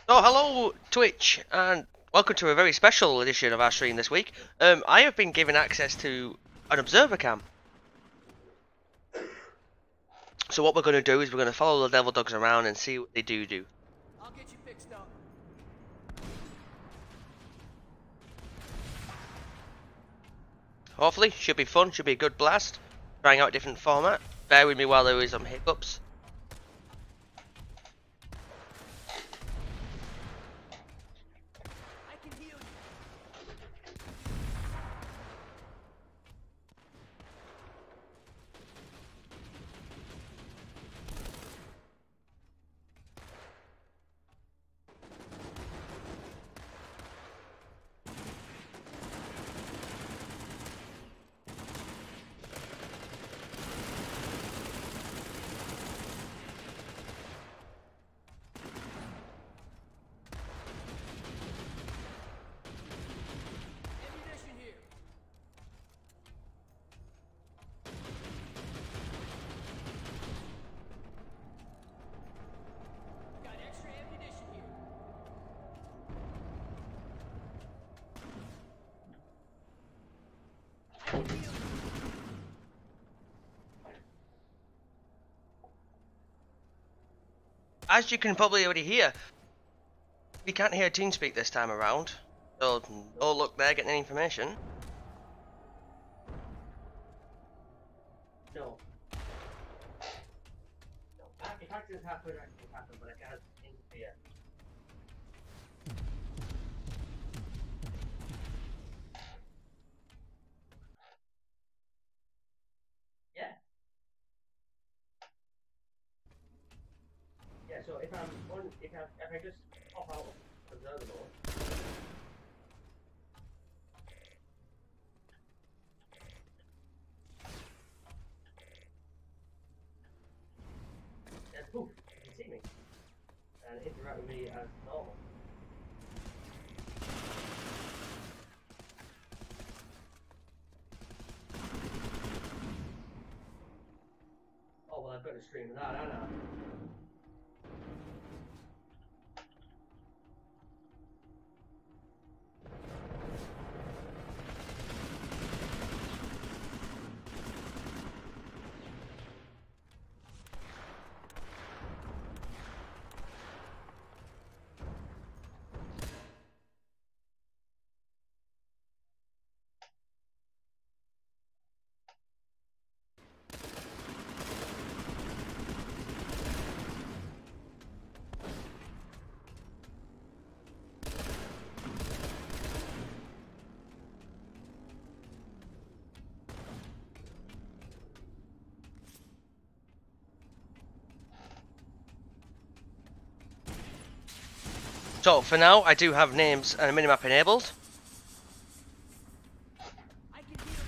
Oh, hello, Twitch, and welcome to a very special edition of our stream this week. I have been given access to an observer cam. So what we're going to do is we're going to follow the devil dogs around and see what they do. I'll get you fixed up. Hopefully, should be fun, should be a good blast. Trying out a different format. Bear with me while there is some hiccups. I can heal you. Ammunition here. Got extra ammunition here. I can heal you. As you can probably already hear, we can't hear TeamSpeak this time around. So, no luck there getting any information. No. No. If accidents happen, accidents happen, but I can't interfere. Yeah. Yeah, so if I just pop out of the other mode. And poof, you can see me. And interact with me as normal. Oh well, I've got to stream that, haven't I? So, for now, I do have names and a minimap enabled. I can heal you.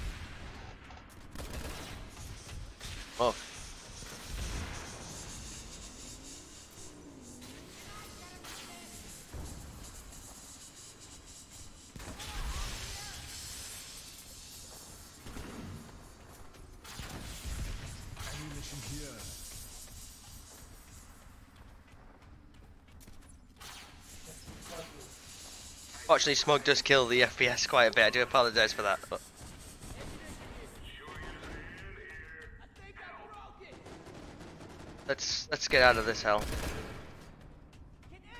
Oh. Ammunition here. Fortunately, Smug does kill the FPS quite a bit. I do apologise for that. But I think I broke it. let's get out of this hell. Can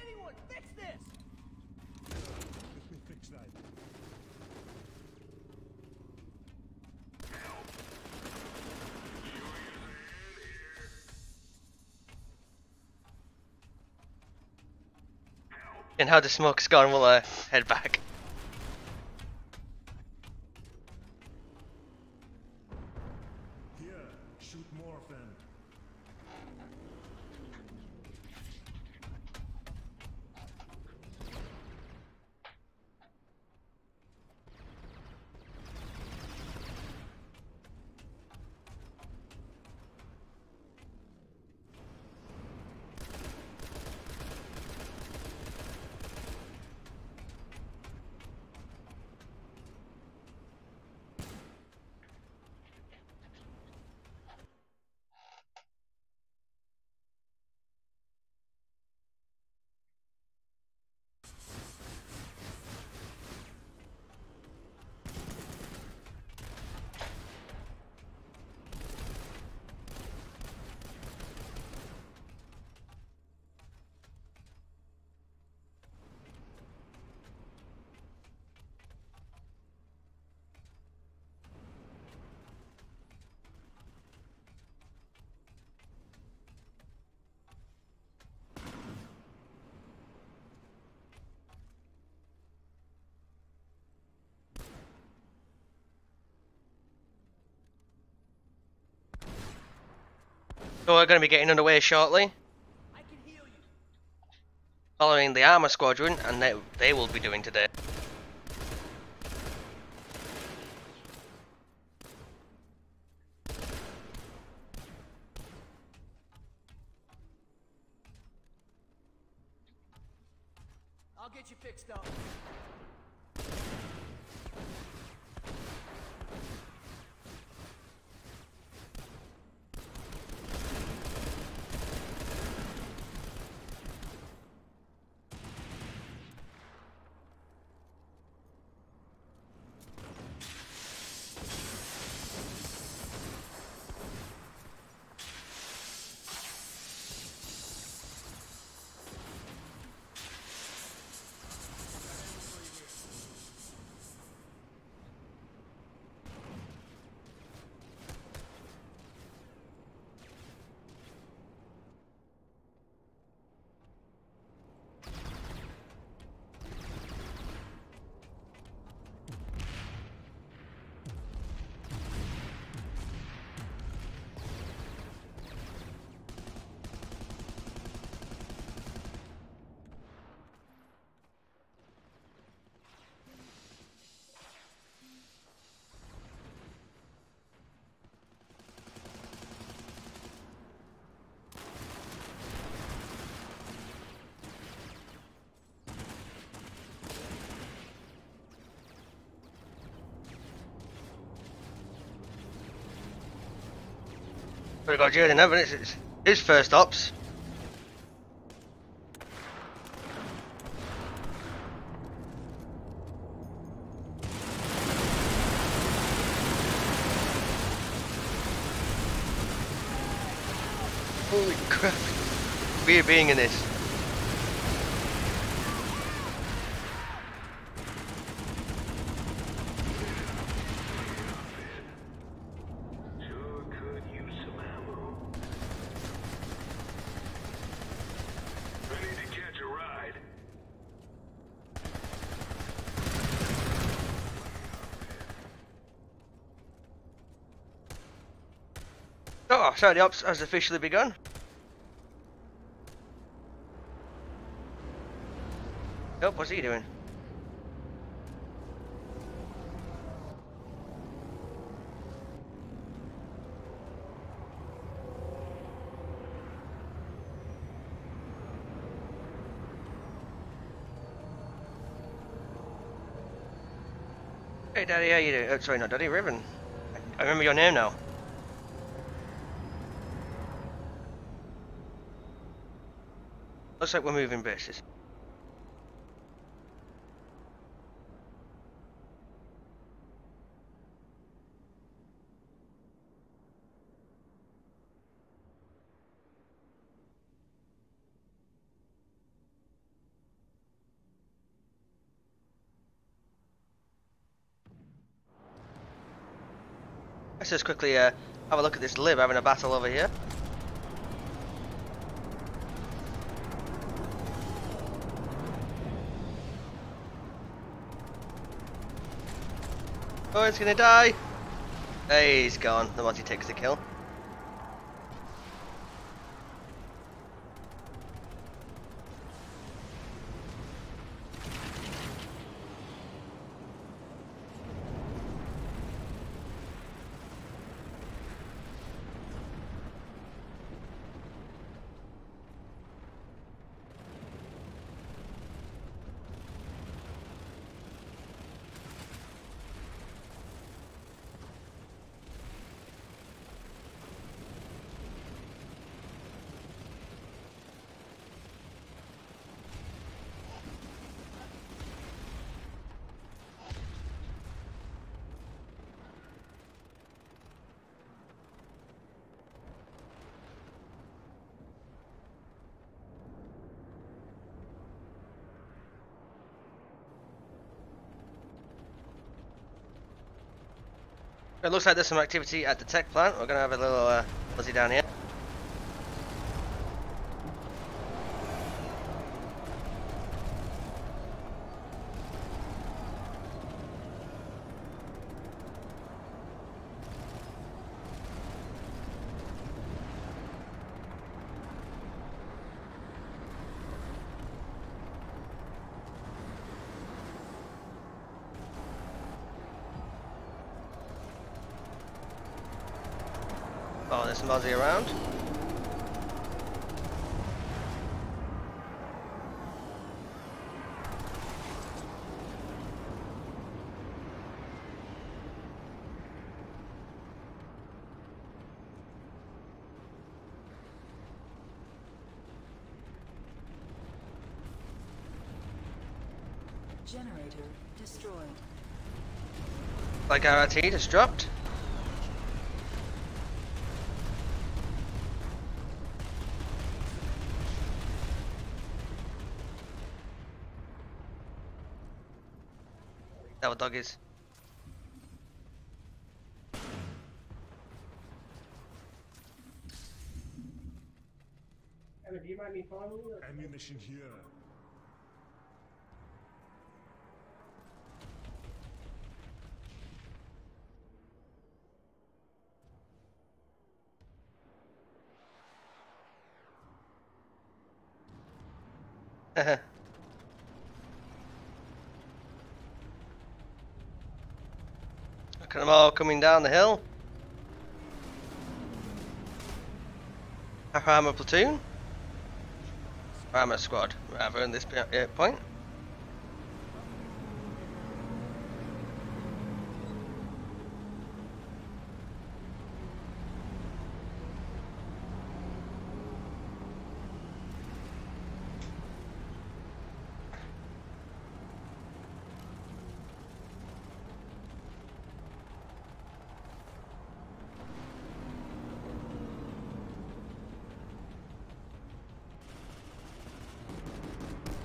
anyone fix this? Let me fix that. And how the smoke's gone, we'll head back. Here, shoot more of them. So we're going to be getting underway shortly, I can heal you. following the armor squadron, and they will be doing today. I'll get you fixed up. We've got Jaden, haven't it? It's his first ops. Holy crap. We're being in this. Sure could use some ammo. Ready to catch a ride? Oh, sorry, the ops has officially begun. Oh, what's he doing? Hey Daddy, how you doing? Oh, sorry, not Daddy, Riven. I remember your name now. Looks like we're moving bases. Let's just quickly have a look at this lib having a battle over here. Oh, it's gonna die! Hey, he's gone. The multi takes the kill. It looks like there's some activity at the tech plant. We're gonna have a little fuzzy down here. Oh, there's some Aussie around. Generator destroyed. Like RRT just dropped. That what dog is. Emma, do you mind me following you? Ammunition here. Look at them all coming down the hill. Armor platoon. Armor squad, rather, in this point.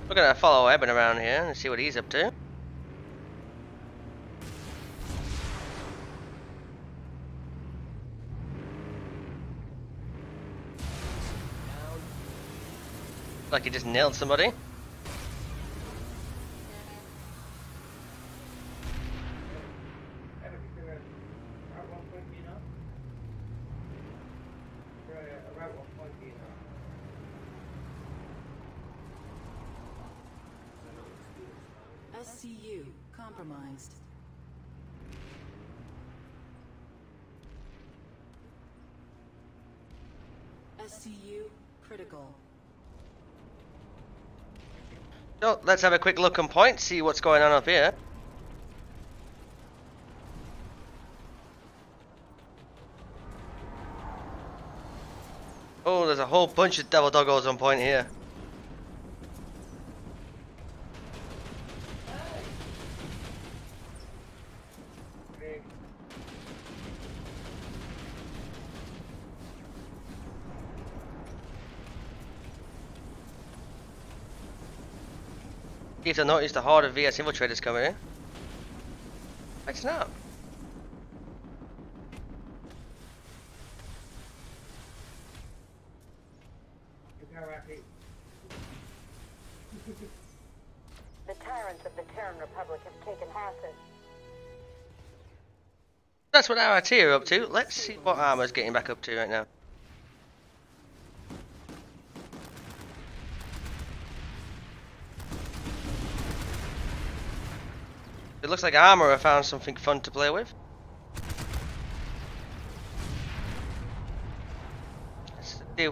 We're gonna follow Eben around here and see what he's up to. Like he just nailed somebody. Emma, you can around 1 point B now? Around 1 point B now. SCU compromised. SCU critical. So let's have a quick look on point, see what's going on up here. Oh, there's a whole bunch of devil doggos on point here. If I noticed a horde of VS infiltrators coming in. Wait, snap. The tyrants of the Terran Republic have taken hostage. That's what RRT are up to. Let's see what Armor's getting back up to right now. It looks like Armor have found something fun to play with. Let's see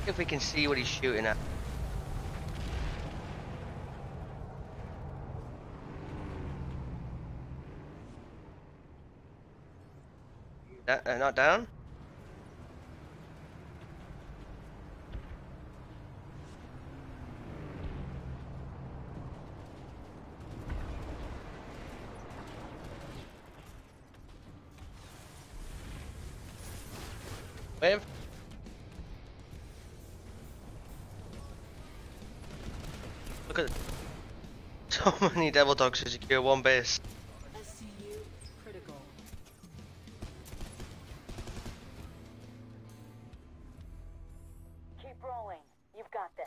if we can see what he's shooting at. Not down. Wave. Look at so many devil dogs to secure one base. SCU critical. Keep rolling. You've got this.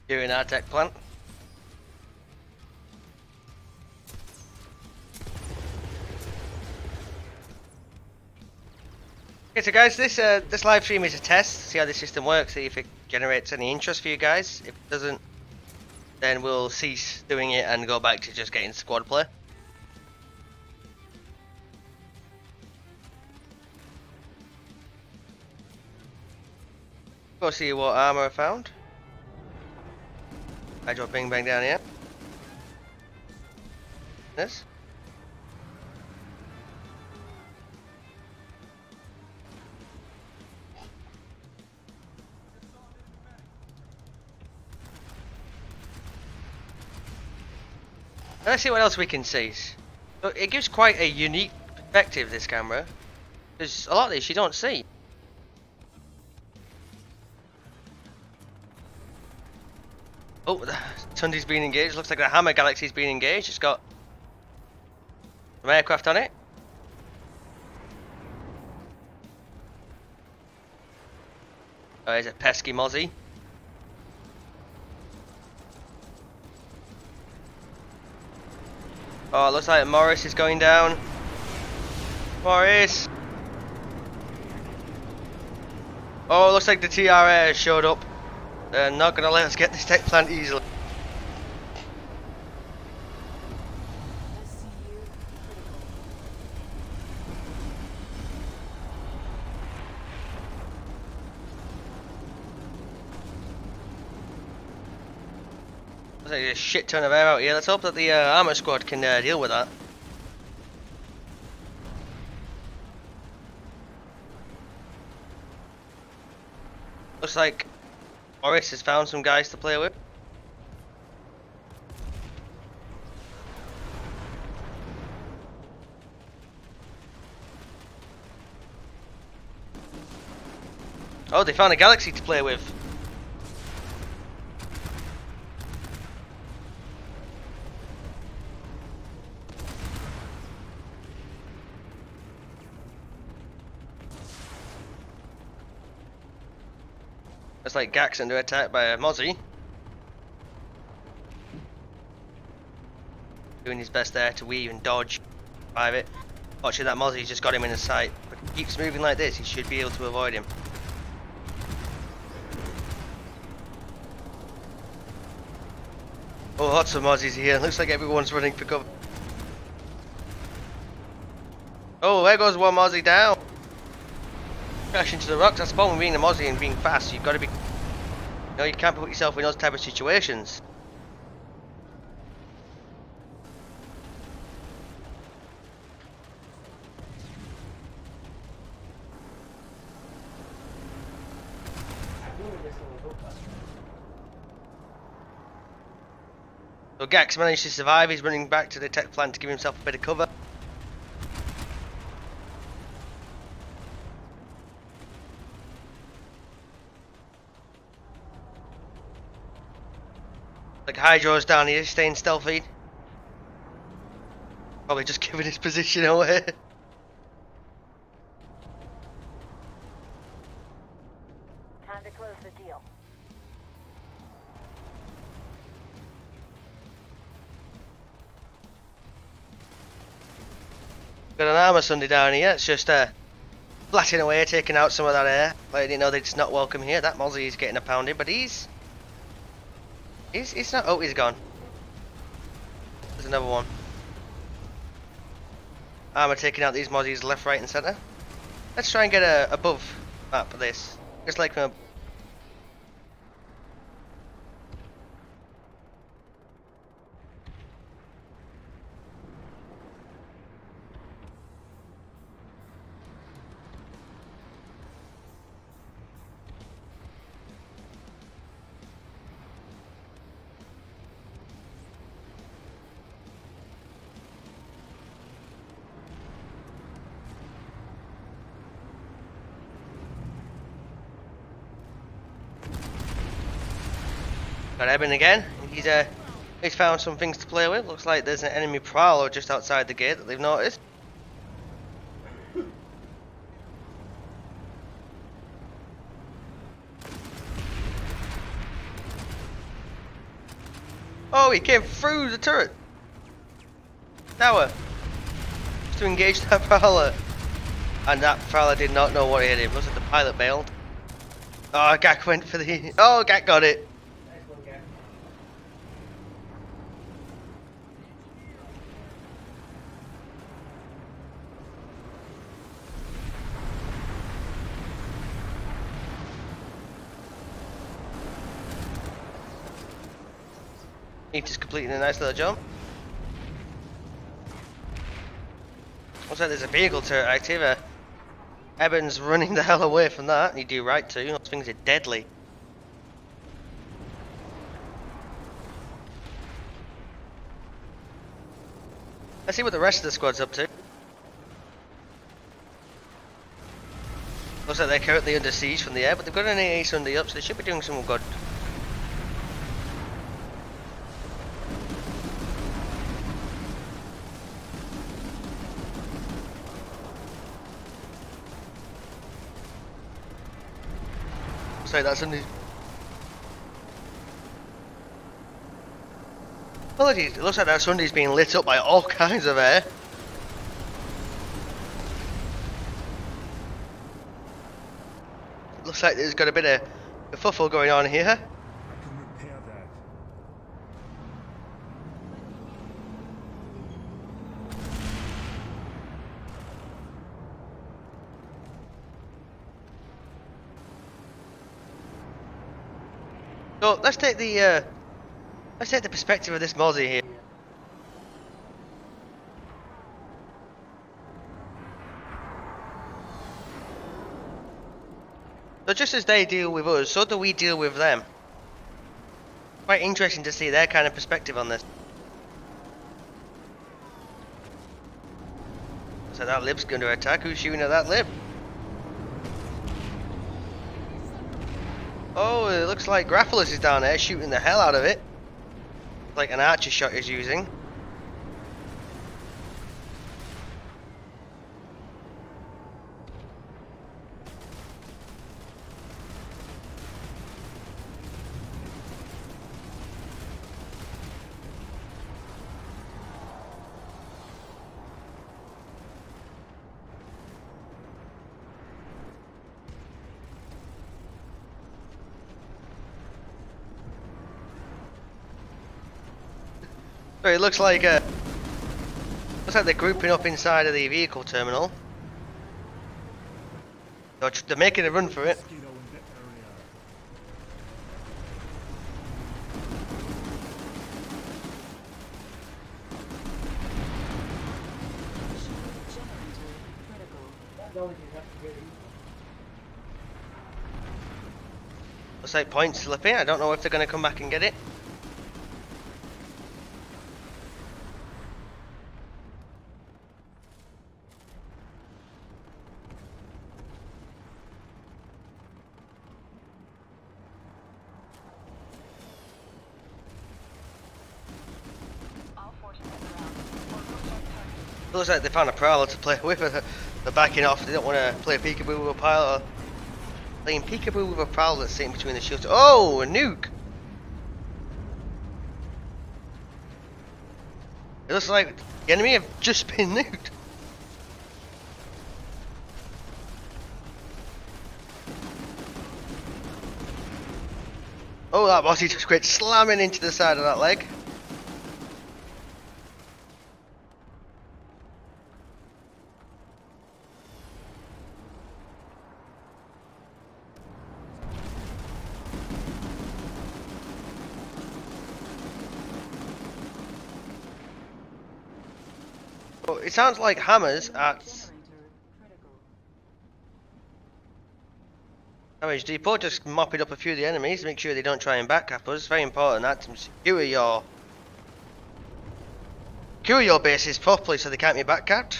Here in our tech plant. Okay, so guys, this live stream is a test. See how the system works. See if it generates any interest for you guys. If it doesn't, then we'll cease doing it and go back to just getting squad play. Go see what armor I found. I drop bing bang down here. This. Let's see what else we can see. So it gives quite a unique perspective, this camera. Because a lot of these you don't see. Oh, the Tundi's been engaged. Looks like the Hammer Galaxy's been engaged. It's got some aircraft on it. Oh, there's a pesky Mozzie. Oh, it looks like Morris is going down. Morris! Oh, it looks like the TRA has showed up. They're not going to let us get this tech plant easily. Looks like a shit ton of air out here. Let's hope that the armor squad can deal with that. Looks like Morris has found some guys to play with. Oh, they found a galaxy to play with. It's like Gax under attack by a Mozzie. Doing his best there to weave and dodge. Survive it. Watching that Mozzie's just got him in his sight. But if he keeps moving like this, he should be able to avoid him. Oh, lots of Mozzies here. Looks like everyone's running for cover. Oh, there goes one Mozzie down. Crash into the rocks. That's the problem with being a Mozzie and being fast. You've got to be. You know, you can't put yourself in those type of situations. So Gax managed to survive. He's running back to the tech plant to give himself a bit of cover. Like Hydro's down here, staying stealthy. Probably just giving his position away. Time to close the deal. Got an armor Sunday down here. It's just blasting away, taking out some of that air. Letting it know that it's not welcome here. That Mozzie is getting a pounding, but he's not. Oh, he's gone. There's another one. Armor taking out these Mozzies left, right, and centre. Let's try and get a above map for this. Just like from. Got Eben again. He's found some things to play with. Looks like there's an enemy prowler just outside the gate that they've noticed. Oh, he came through the turret tower just to engage that prowler, and that prowler did not know what hit him. Looks like the pilot bailed. Oh, Gak went for the. Oh, Gak got it. Just completing a nice little jump. Looks like there's a vehicle turret active. Eben's running the hell away from that, and you do right to. Those things are deadly. Let's see what the rest of the squad's up to. Looks like they're currently under siege from the air, but they've got an ace under up, so they should be doing some good. Sorry, that's a new. Apologies, it looks like that Sunday's being lit up by all kinds of air. Looks like there's got a bit of a fuffle going on here. I can repair that. So let's take the perspective of this Mozzie here. So just as they deal with us, so do we deal with them. Quite interesting to see their kind of perspective on this. So that lib's going to attack. Who's shooting at that lib? Oh, it looks like Grapplers is down there shooting the hell out of it. Like an archer shot is using. So it looks like they're grouping up inside of the vehicle terminal. They're making a run for it. Mosquito in the area. Generator critical. Technology has to get in. Looks like points slipping. I don't know if they're going to come back and get it. Looks like they found a prowler to play with. They're backing off. They don't want to play peekaboo with a pilot. Playing peekaboo with a prowler that's sitting between the shields. Oh, a nuke! It looks like the enemy have just been nuked. Oh, that bossy just quit slamming into the side of that leg. Oh, it sounds like hammers at Generator critical. Damage Depot, just mopping up a few of the enemies, make sure they don't try and backcap us. Very important that to secure your bases properly so they can't be backcapped.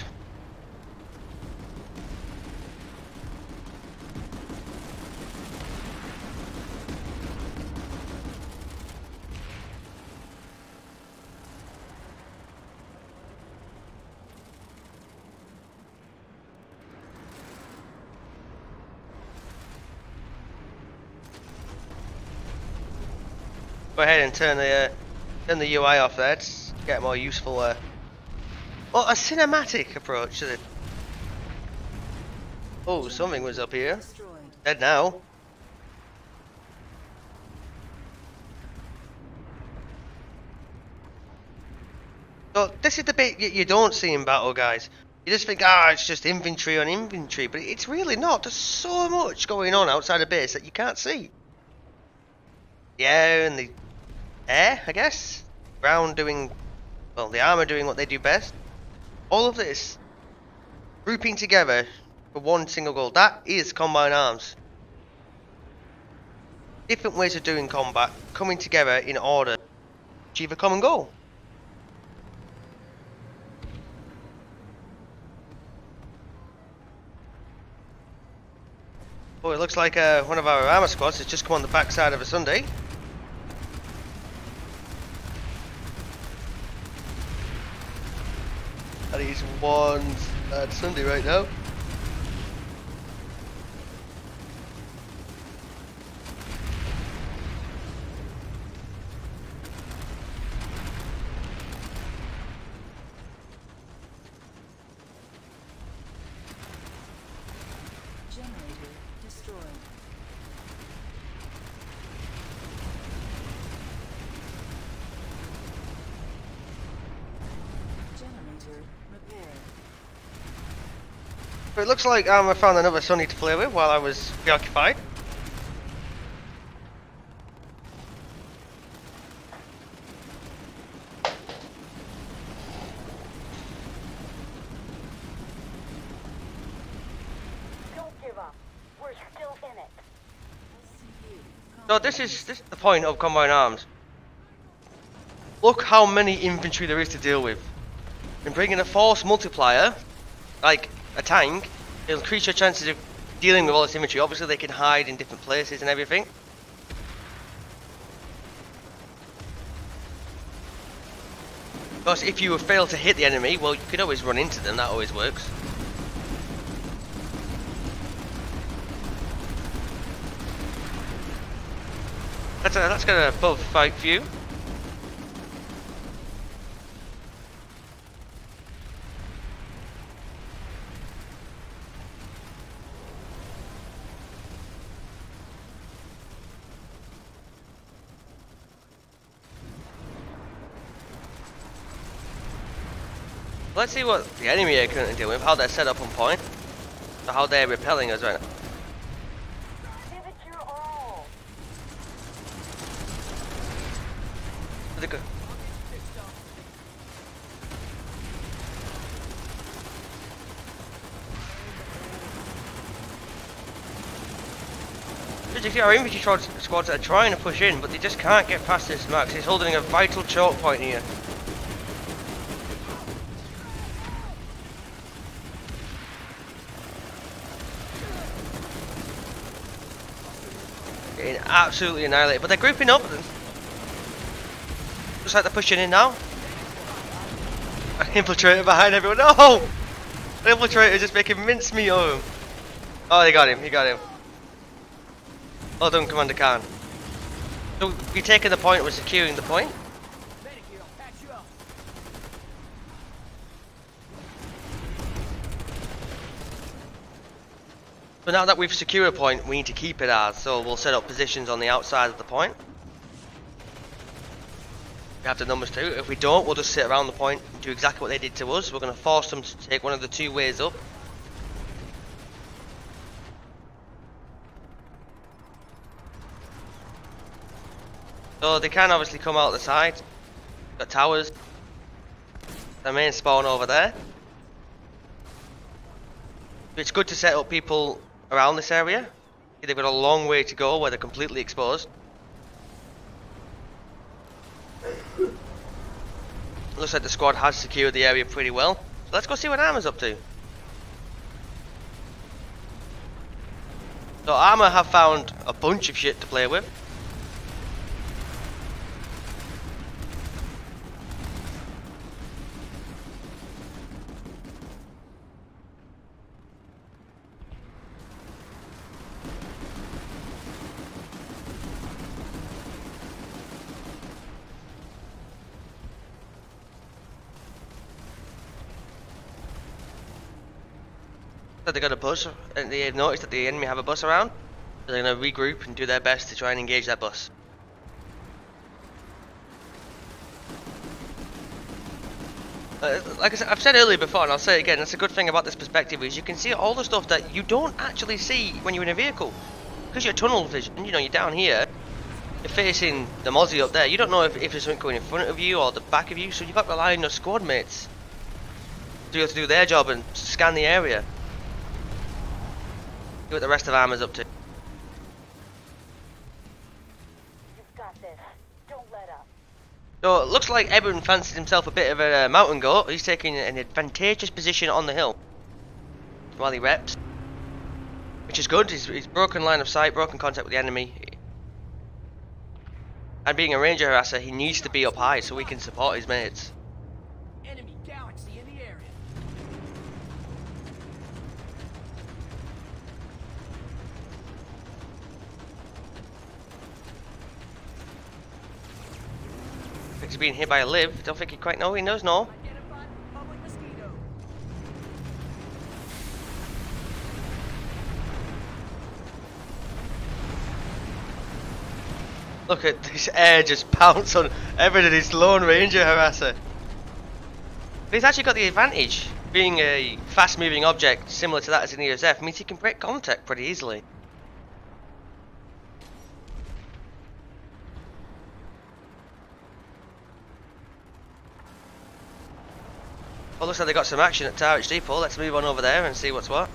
Go ahead and turn the UI off there to get a more useful, well, a cinematic approach to it. Oh, something was up here. Destroyed. Dead now. So this is the bit you don't see in battle, guys. You just think, it's just infantry on infantry, but it's really not. There's so much going on outside the base that you can't see. The air and the air, I guess. ground doing, well, the armor doing what they do best. All of this grouping together for one single goal. That is Combined Arms. Different ways of doing combat coming together in order to achieve a common goal. Oh, it looks like one of our armor squads has just come on the backside of a Sunday. And he's one Sunday right now. Generator destroyed. Generator repaired. But it looks like I found another Sunny to play with while I was preoccupied. Don't give up. We're still in it. So this is the point of Combined Arms. Look how many infantry there is to deal with. And bringing a force multiplier, like a tank, it'll increase your chances of dealing with all this infantry. Obviously they can hide in different places and everything. Because if you fail to hit the enemy, well, you could always run into them, that always works. That's got a above fight view. Let's see what the enemy are currently doing with, how they're set up on point, or how they're repelling us right now. Give it your all. Pretty good. As you see, our infantry squads are trying to push in, but they just can't get past this Max. He's holding a vital choke point here. Getting absolutely annihilated, but they're grouping up. Looks like they're pushing in now. An infiltrator behind everyone. No! The infiltrator just making mincemeat of him. Oh, they got him. He got him. Well done, Commander Khan. So we've taken the point. We're securing the point. Medic here, I'll patch you up. So now that we've secured a point, we need to keep it as. So we'll set up positions on the outside of the point. We have the numbers too. If we don't, we'll just sit around the point and do exactly what they did to us. We're going to force them to take one of the two ways up. So they can obviously come out the side. Got towers. The main spawn over there. It's good to set up people around this area. They've got a long way to go where they're completely exposed. Looks like the squad has secured the area pretty well. So let's go see what Armour's up to. So Armour have found a bunch of shit to play with. So they got a bus, and they've noticed that the enemy have a bus around. So they're going to regroup and do their best to try and engage that bus. Like I said, I've said earlier before, and I'll say it again, that's a good thing about this perspective, is you can see all the stuff that you don't actually see when you're in a vehicle. Because you're tunnel vision, you know, you're down here, You're facing the Mozzie up there. You don't know if there's something going in front of you or the back of you, so you've got to rely on your squad mates to be able to do their job and scan the area. See what the rest of Armor's up to. You've got this. Don't let up. So it looks like Eben fancies himself a bit of a mountain goat. He's taking an advantageous position on the hill while he reps, which is good. He's broken line of sight, broken contact with the enemy. And being a ranger harasser, he needs to be up high so he can support his mates. Enemy galaxy in the area. He's being hit by a live. Don't think he quite know. He knows no. Identified public mosquito. Look at this air just pounce on everybody's Lone Ranger harasser. But he's actually got the advantage. Being a fast moving object similar to that as an ESF means he can break contact pretty easily. Well, looks like they got some action at Tarich Depot. Let's move on over there and see what's what.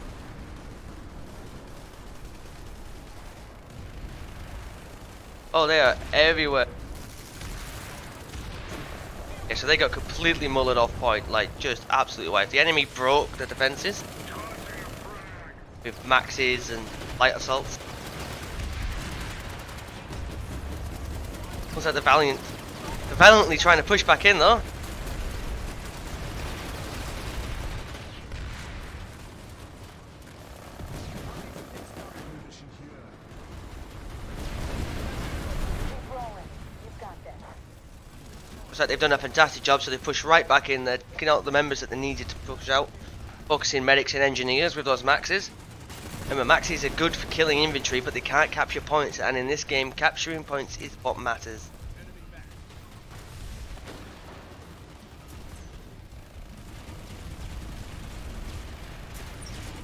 Oh, they are everywhere. Yeah, so they got completely mullered off point, like just absolutely wiped. The enemy broke the defences with maxes and light assaults. Looks like they're valiantly trying to push back in though. Keep rolling. You've got this. Looks like they've done a fantastic job, so they pushed right back in there, taking out the members that they needed to push out, focusing medics and engineers with those maxes. Remember, maxes are good for killing infantry, but they can't capture points, and in this game, capturing points is what matters.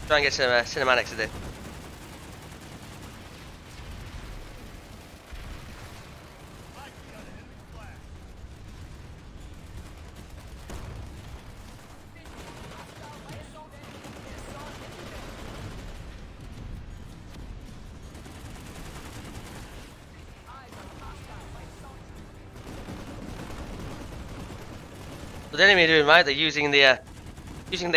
Try and get some cinematics of this. What the enemy are doing right, they're using the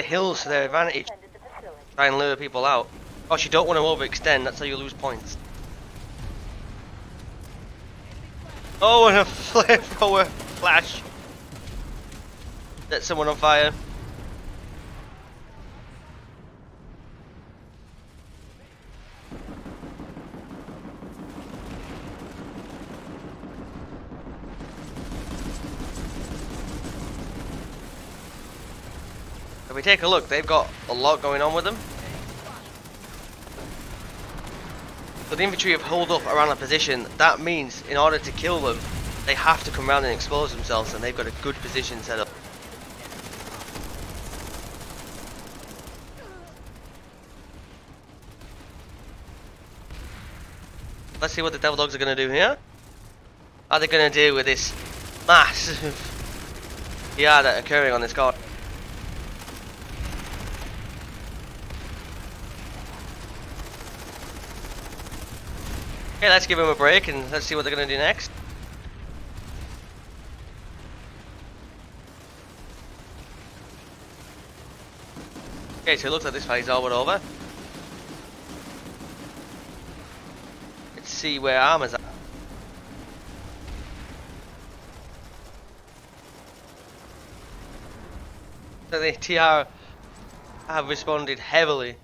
hills to their advantage. Defended the facility. Try and lure people out. Of course, you don't want to overextend, that's how you lose points. Oh, and a flamethrower flash. Set someone on fire. If we take a look, they've got a lot going on with them. So the infantry have holed up around a position. That means in order to kill them, they have to come around and expose themselves, and they've got a good position set up. Let's see what the Devil Dogs are going to do here. How are they going to deal with this massive PR that occurring on this card? Okay, let's give them a break and let's see what they're going to do next. Okay, so it looks like this fight's all but over. Let's see where Armor's at. So the TR have responded heavily.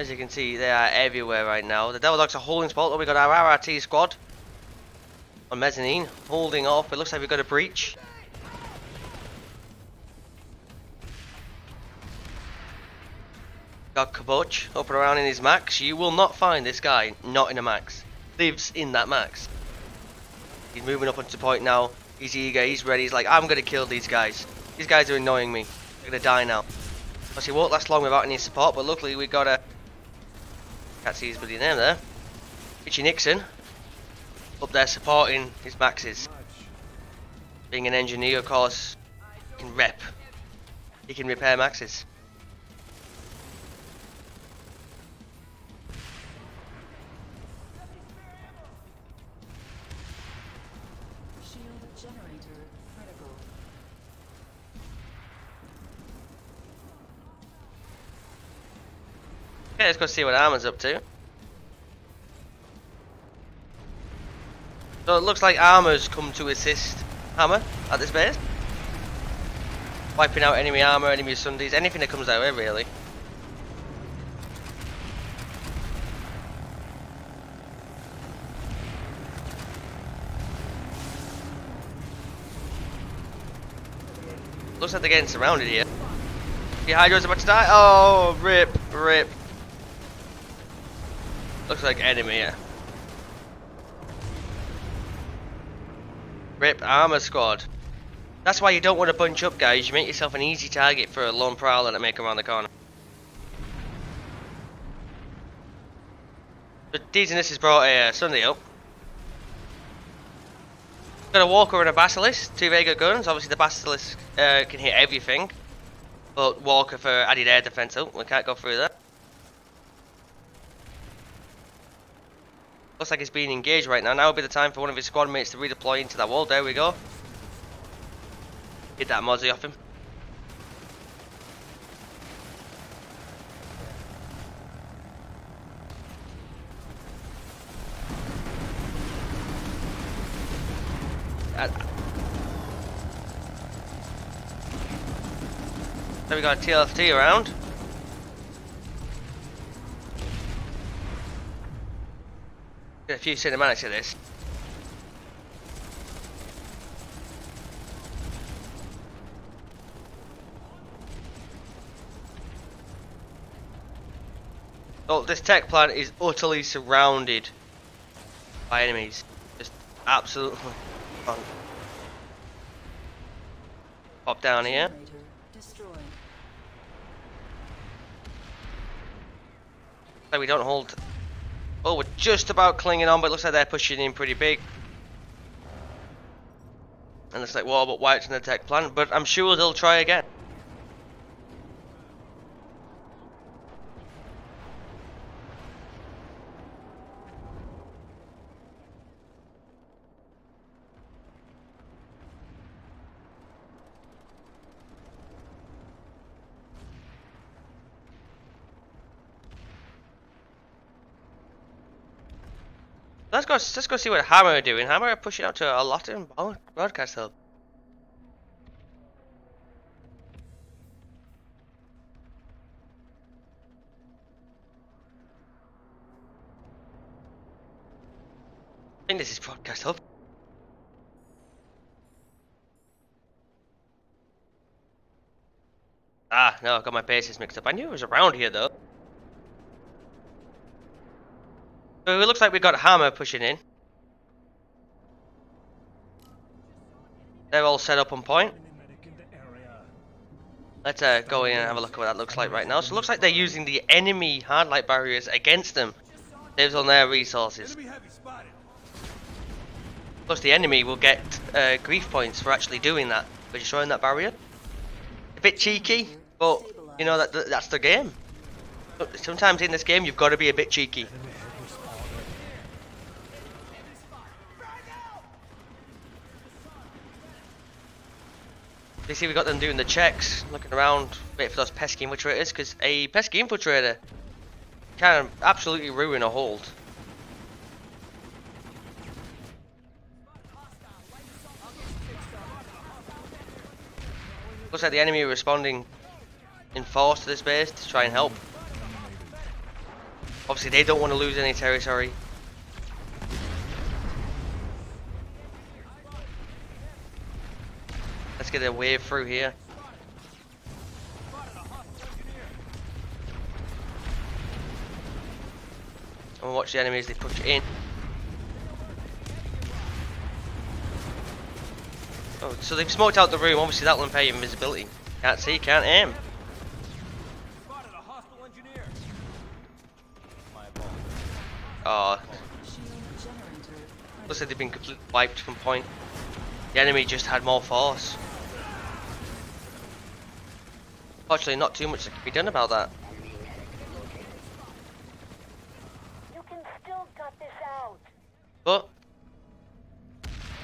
As you can see, they are everywhere right now. The Devil Dogs are holding spot. We got our RRT squad on mezzanine, holding off. It looks like we've got a breach. Got Kaboch up and around in his max. You will not find this guy not in a max. Lives in that max. He's moving up onto the point now. He's eager, he's ready. He's like, I'm going to kill these guys. These guys are annoying me. They're going to die now. Because he won't last long without any support, but luckily we got a... Can't see his bloody name there. Richie Nixon. Up there supporting his maxes. Being an engineer, of course, he can rep. He can repair maxes. Shield generator critical. Okay, let's go see what Armor's up to. So it looks like Armor's come to assist Hammer at this base. Wiping out enemy armor, enemy Sundays, anything that comes our way really. Looks like they're getting surrounded here. The Hydro's about to die. Oh, rip, rip. Looks like enemy here. Rip armor squad. That's why you don't want to bunch up, guys. You make yourself an easy target for a lone prowler that may come around the corner. But Deeziness has brought a Sunday up. Got a Walker and a Basilisk, 2 very good guns. Obviously the Basilisk can hit everything. But Walker for added air defense. Oh, we can't go through that. Looks like he's being engaged right now. Now would be the time for one of his squad mates to redeploy into that wall. There we go. Hit that mozzie off him. Then we got a TLFT around. Get a few cinematics of this. Oh, this tech plant is utterly surrounded by enemies. Just absolutely fun. Pop down here. Generator destroyed. So we don't hold. Oh, we're just about clinging on, but it looks like they're pushing in pretty big. And looks like Warbot wiped in the tech plant, but I'm sure they'll try again. Let's go see what Hammer are doing. Hammer are pushing out to a lot in broadcast hub. I think this is broadcast hub. Ah, no, I got my bases mixed up. I knew it was around here though. So it looks like we got Hammer pushing in. They're all set up on point. Let's go in and have a look at what that looks like right now. So it looks like they're using the enemy hard light barriers against them. Saves on their resources. Plus the enemy will get grief points for actually doing that, for destroying that barrier. A bit cheeky, but you know that's the game. Sometimes in this game you've got to be a bit cheeky. You see we got them doing the checks, looking around, waiting for those pesky infiltrators, because a pesky infiltrator can absolutely ruin a hold. Looks like the enemy are responding in force to this base to try and help. Obviously they don't want to lose any territory. Let's get a wave through here. And watch the enemies, they push in. Oh, so they've smoked out the room. Obviously that will impair your invisibility. Can't see, can't aim. Oh, Shield generator looks like they've been completely wiped from point. The enemy just had more force. Fortunately, not too much that can be done about that. You can still gut this out. But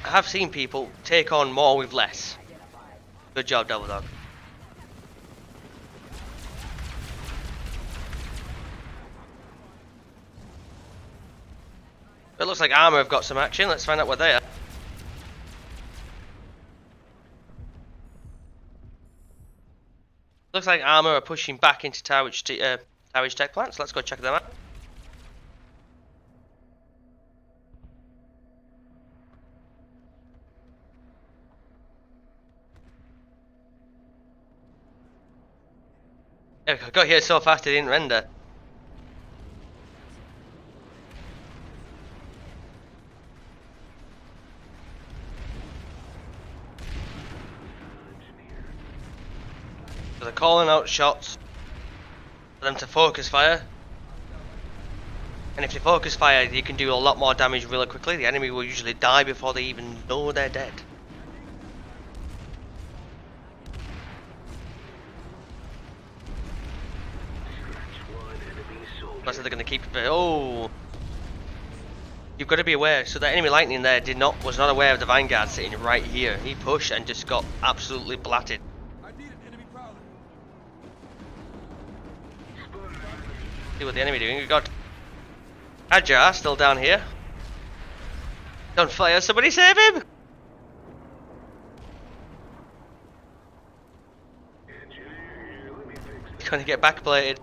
I have seen people take on more with less. Good job, Double Dog. It looks like Armour have got some action. Let's find out what they are. Looks like Armour are pushing back into Towage Tech Plant, so let's go check them out. I got here so fast it didn't render. So they're calling out shots for them to focus fire. And if they focus fire, you can do a lot more damage really quickly. The enemy will usually die before they even know they're dead. That's they're going to keep it. Oh, you've got to be aware. So the enemy lightning there was not aware of the Vanguard sitting right here. He pushed and just got absolutely blatted. See what the enemy doing. We've got Ajar still down here. Don't fire! Somebody save him! He's going to get backblated.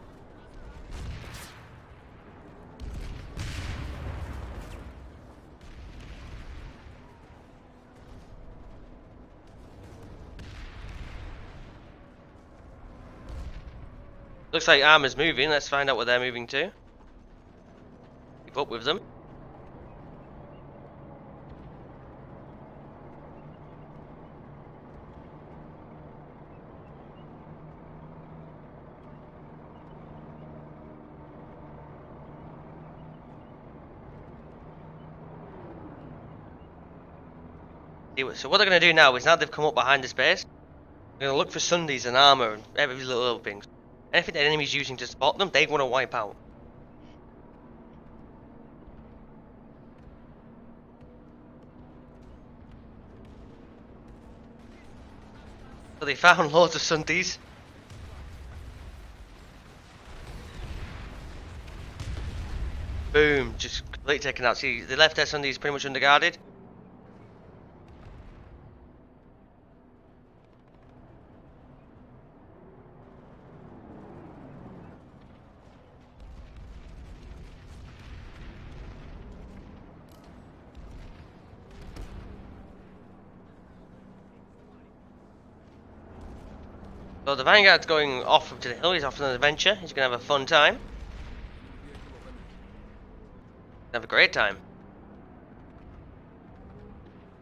Looks like Armour's moving. Let's find out where they're moving to. Keep up with them. So what they're going to do now is, now they've come up behind this base, they're going to look for Sundays and Armour and every little thing. Anything the enemy's using to spot them, they want to wipe out. So they found loads of Sundays. Boom, just completely taken out. See, they left their Sundays pretty much underguarded. So the Vanguard's going off to the hill. He's off on an adventure. He's going to have a fun time. Have a great time.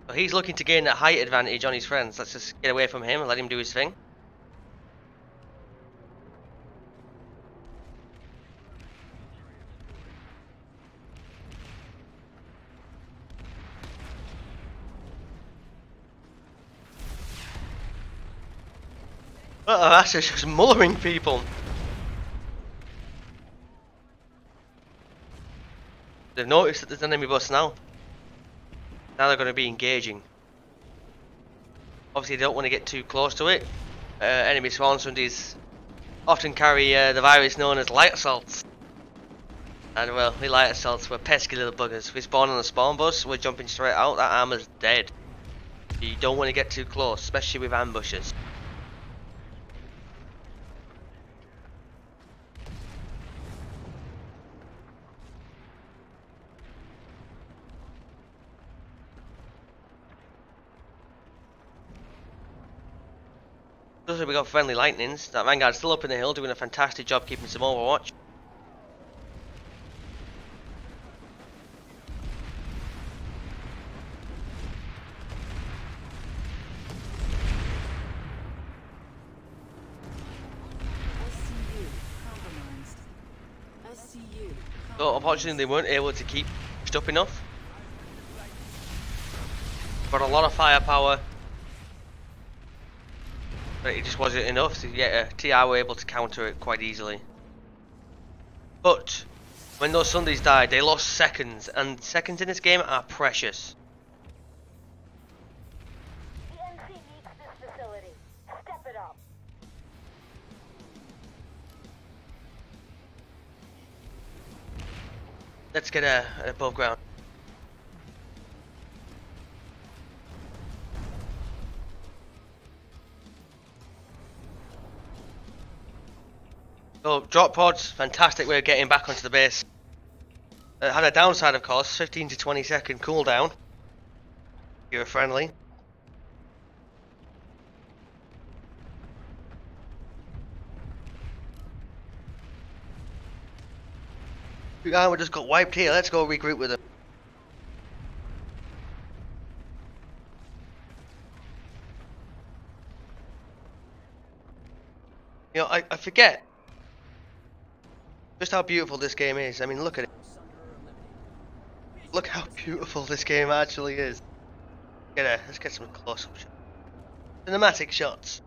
So he's looking to gain a height advantage on his friends. Let's just get away from him and let him do his thing. Oh, that's just mulling people. They've noticed that there's an enemy bus now. Now they're going to be engaging. Obviously they don't want to get too close to it. Enemy spawn sundays often carry the virus known as light assaults. And well, we light assaults, we're pesky little buggers. If we spawn on the spawn bus, we're jumping straight out, that armor's dead. You don't want to get too close, especially with ambushes. Looks like we got friendly lightnings. That Vanguard's still up in the hill doing a fantastic job keeping some overwatch. SCU compromised. SCU So unfortunately they weren't able to keep pushed up enough. Got a lot of firepower, but it just wasn't enough, so yeah, TI were able to counter it quite easily. But when those Sundays died, they lost seconds, and seconds in this game are precious. The NC needs this facility. Step it up. Let's get a above ground. So drop pods, fantastic way of getting back onto the base. Had a downside of course, 15 to 20 second cooldown. If you're friendly. We just got wiped here, let's go regroup with them. You know, I forget just how beautiful this game is. I mean, look at it. Look how beautiful this game actually is. Let's get some close-up shots. Cinematic shots.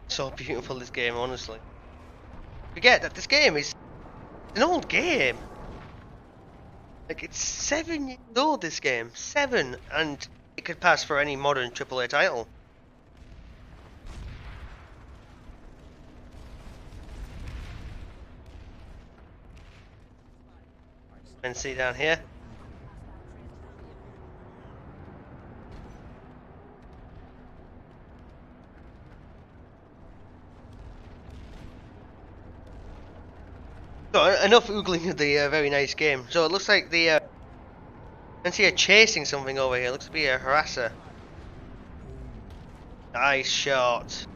So beautiful this game, honestly. Forget that this game is an old game. Like, it's 7 years old, this game. 7, and it could pass for any modern AAA title. And see down here. So enough oogling of the very nice game. So it looks like the I can see her chasing something over here. Looks to be a harasser. Nice shot.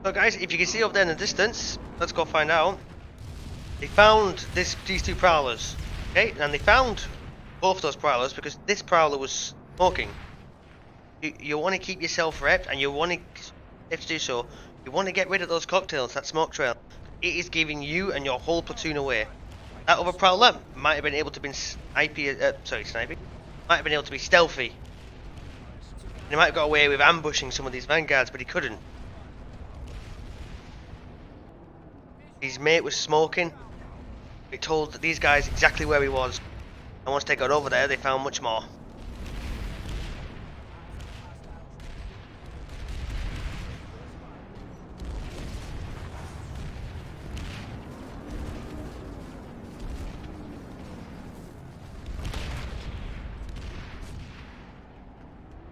So guys, if you can see up there in the distance, let's go find out. They found these two prowlers. Okay, and they found both those prowlers because this prowler was smoking. You want to keep yourself repped, and you want to, if to do so, you want to get rid of those cocktails, that smoke trail. It is giving you and your whole platoon away. That other prowler might have been able to be sniping. Might have been able to be stealthy. And he might have got away with ambushing some of these vanguards, but he couldn't. His mate was smoking. He told these guys exactly where he was. And once they got over there, they found much more.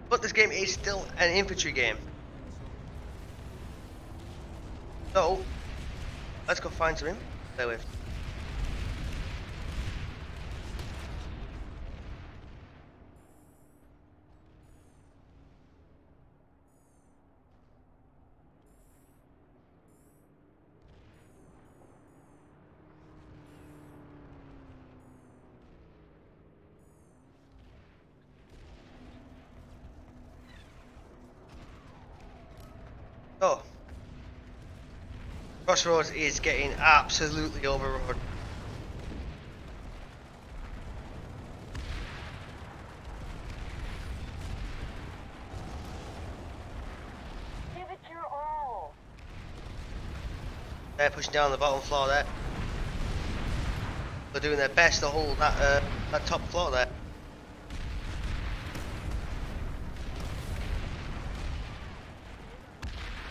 But this game is still an infantry game. So, let's go find some infantry to play with. Oh, Crossroads is getting absolutely overrun. Give it your all. They're pushing down the bottom floor there. They're doing their best to hold that top floor there.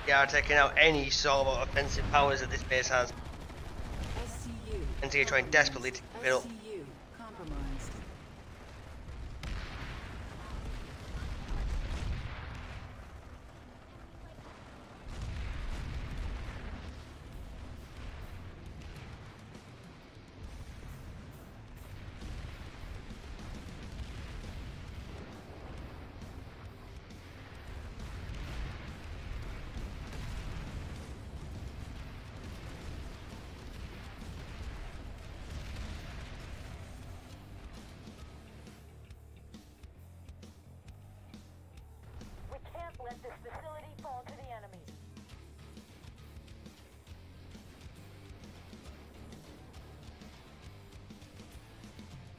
They are taking out any sort of offensive powers that this base has. SCU. And so you're trying desperately to keep it up. SCU compromised.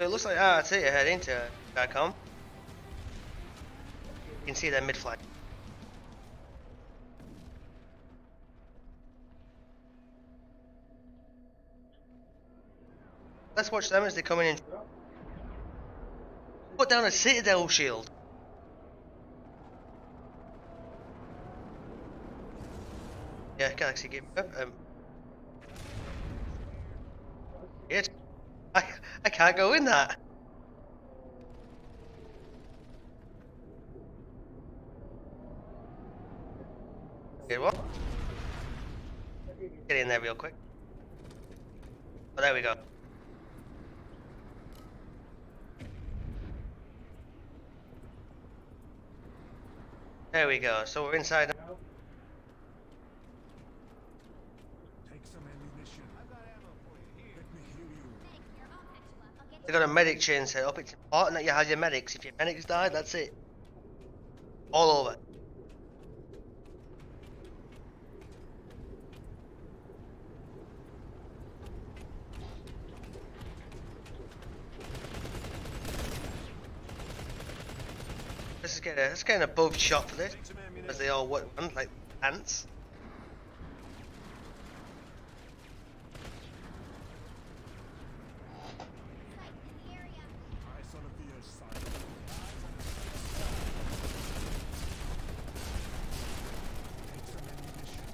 So it looks like RT are heading to Dacom. You can see their mid-flight. Let's watch them as they come in and put down a Citadel shield. Yeah, Galaxy Game. Yes. I can't go in that. Okay, what? Get in there real quick. Oh, there we go. There we go. So we're inside now. Take some ammunition. Let me heal you. They got a medic chain set up. It's important that you have your medics. If your medics die, that's it. All over. Let's get an above shot for this, as they all want like ants. Eyes on the other side. Take some ammunition.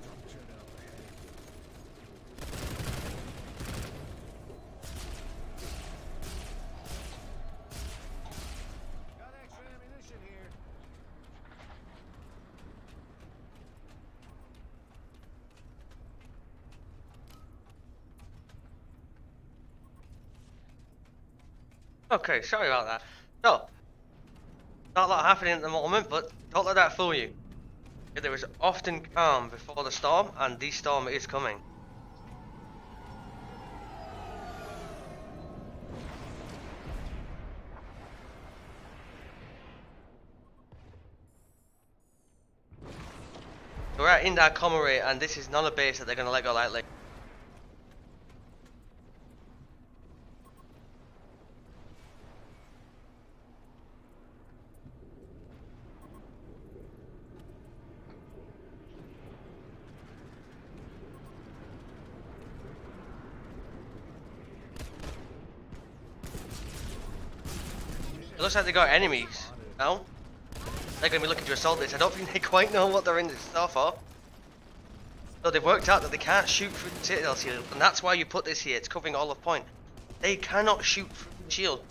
Structure up ahead. Got extra ammunition here. Okay, sorry about that. So, not a lot happening at the moment, but don't let that fool you. There is often calm before the storm, and the storm is coming. We're at Indar Comrie, and this is not a base that they're going to let go lightly. It looks like they got enemies now. They're going to be looking to assault this. I don't think they quite know what they're in store for. So they've worked out that they can't shoot through the Citadel shield, and that's why you put this here. It's covering all of point. They cannot shoot through the shield.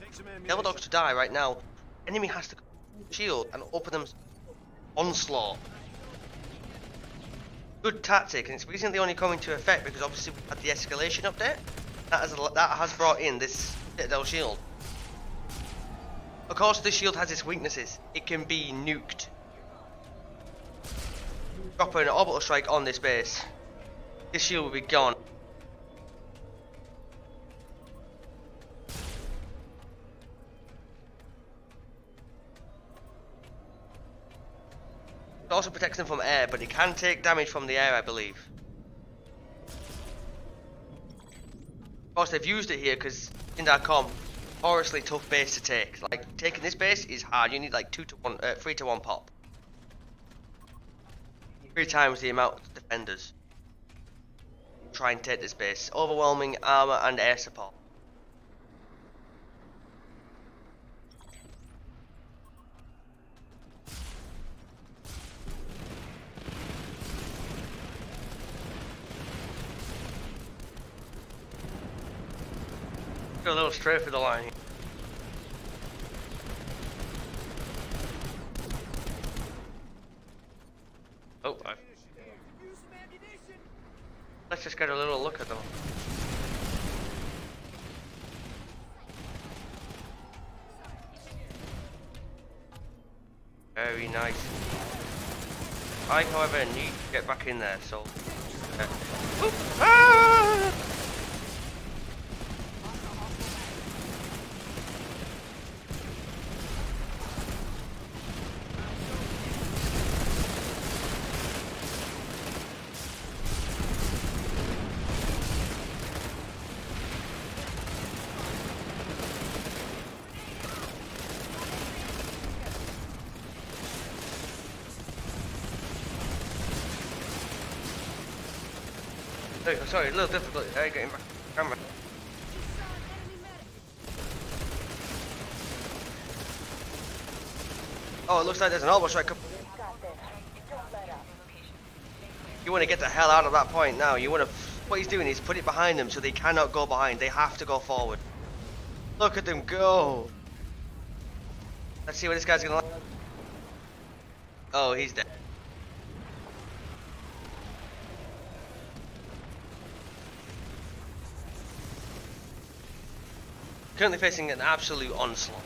Devil Dogs to die right now. Enemy has to go through the shield and open them onslaught. Good tactic, and it's recently only come into effect because obviously we had the escalation update. That has brought in this Citadel shield. Of course, this shield has its weaknesses. It can be nuked. Drop an orbital strike on this base. This shield will be gone. It also protects them from air, but it can take damage from the air, I believe. Of course, they've used it here because Indar notoriously tough base to take. Like, taking this base is hard. You need like 3 to 1 pop. 3 times the amount of defenders. Try and take this base. Overwhelming armor and air support. Go a little straight for the line here. Oh, let's just get a little look at them. Very nice. I, however, need to get back in there, so... Ah! Sorry, a little difficult there getting back to the camera. Oh, it looks like there's an almost right couple. Got this. Don't let up. You want to get the hell out of that point now. You want to. What he's doing is put it behind them so they cannot go behind. They have to go forward. Look at them go. Let's see what this guy's gonna. Oh, he's dead. Currently facing an absolute onslaught.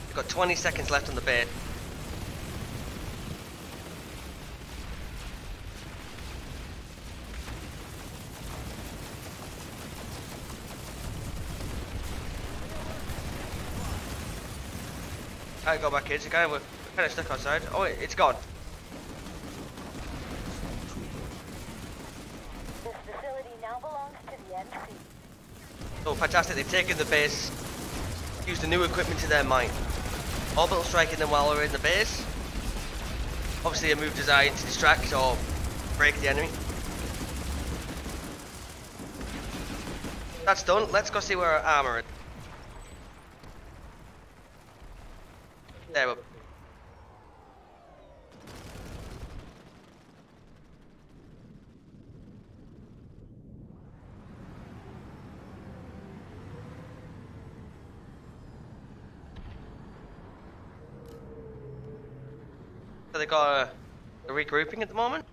We've got 20 seconds left on the bait. Can't go back, kids. We're kind of stuck outside. Oh, it's gone. This facility now belongs to the NC. Oh, fantastic. They've taken the base, used the new equipment to their might. Orbital striking them while we're in the base. Obviously a move designed to distract or break the enemy. That's done. Let's go see where our armor is. There we go. So they got a regrouping at the moment.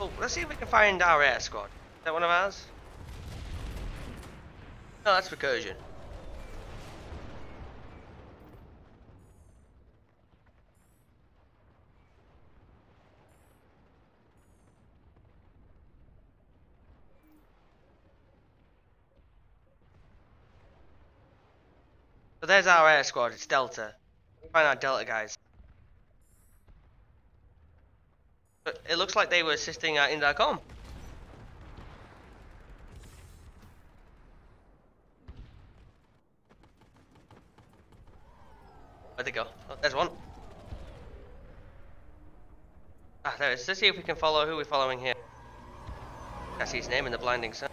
Oh, let's see if we can find our air squad. Is that one of ours? No, that's recursion. So there's our air squad, it's Delta. Find our Delta guys. But it looks like they were assisting our Indicom. Where'd they go? Oh, there's one. Ah, there it is. Let's see if we can follow who we're following here. I see his name in the blinding sun.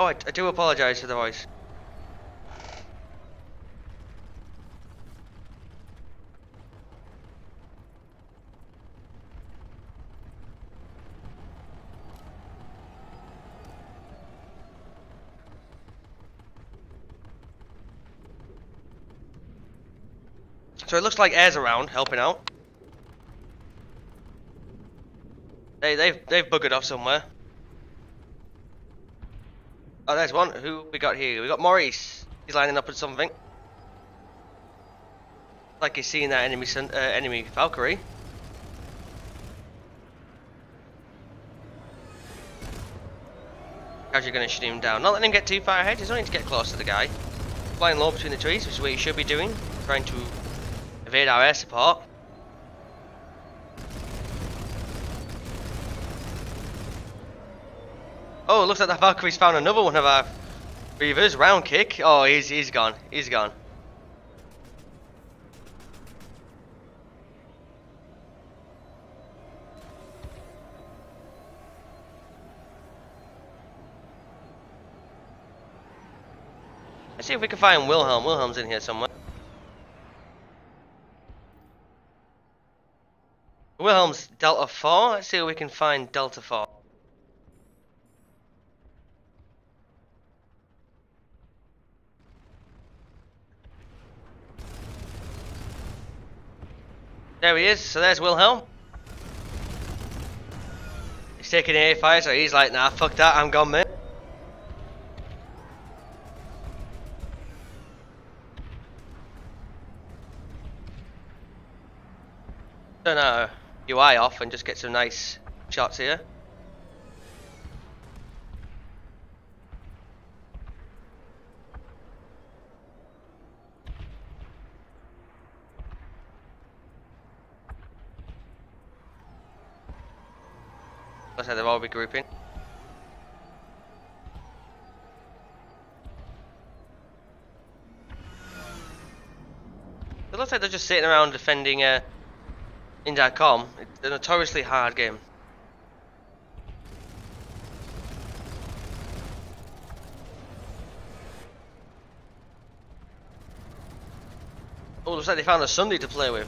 Oh, I do apologise for the voice. So it looks like Air's around, helping out. They've buggered off somewhere. Oh, there's one. Who we got here? We got Maurice. He's lining up with something. Like he's seeing that enemy Valkyrie. How's you gonna shoot him down? Not letting him get too far ahead. Just wanting to get close to the guy. Flying low between the trees, which is what you should be doing. Trying to evade our air support. Oh, it looks like the Valkyrie's found another one of our Reavers. Round kick. Oh, he's gone. He's gone. Let's see if we can find Wilhelm. Wilhelm's in here somewhere. Wilhelm's Delta 4. Let's see if we can find Delta 4. There he is, so there's Wilhelm. He's taking A fire, so he's like, nah, fuck that, I'm gone, mate. Turn our UI off and just get some nice shots here. Looks like they're all regrouping. It looks like they're just sitting around defending in.com. It's a notoriously hard game. Oh, looks like they found a Sunday to play with.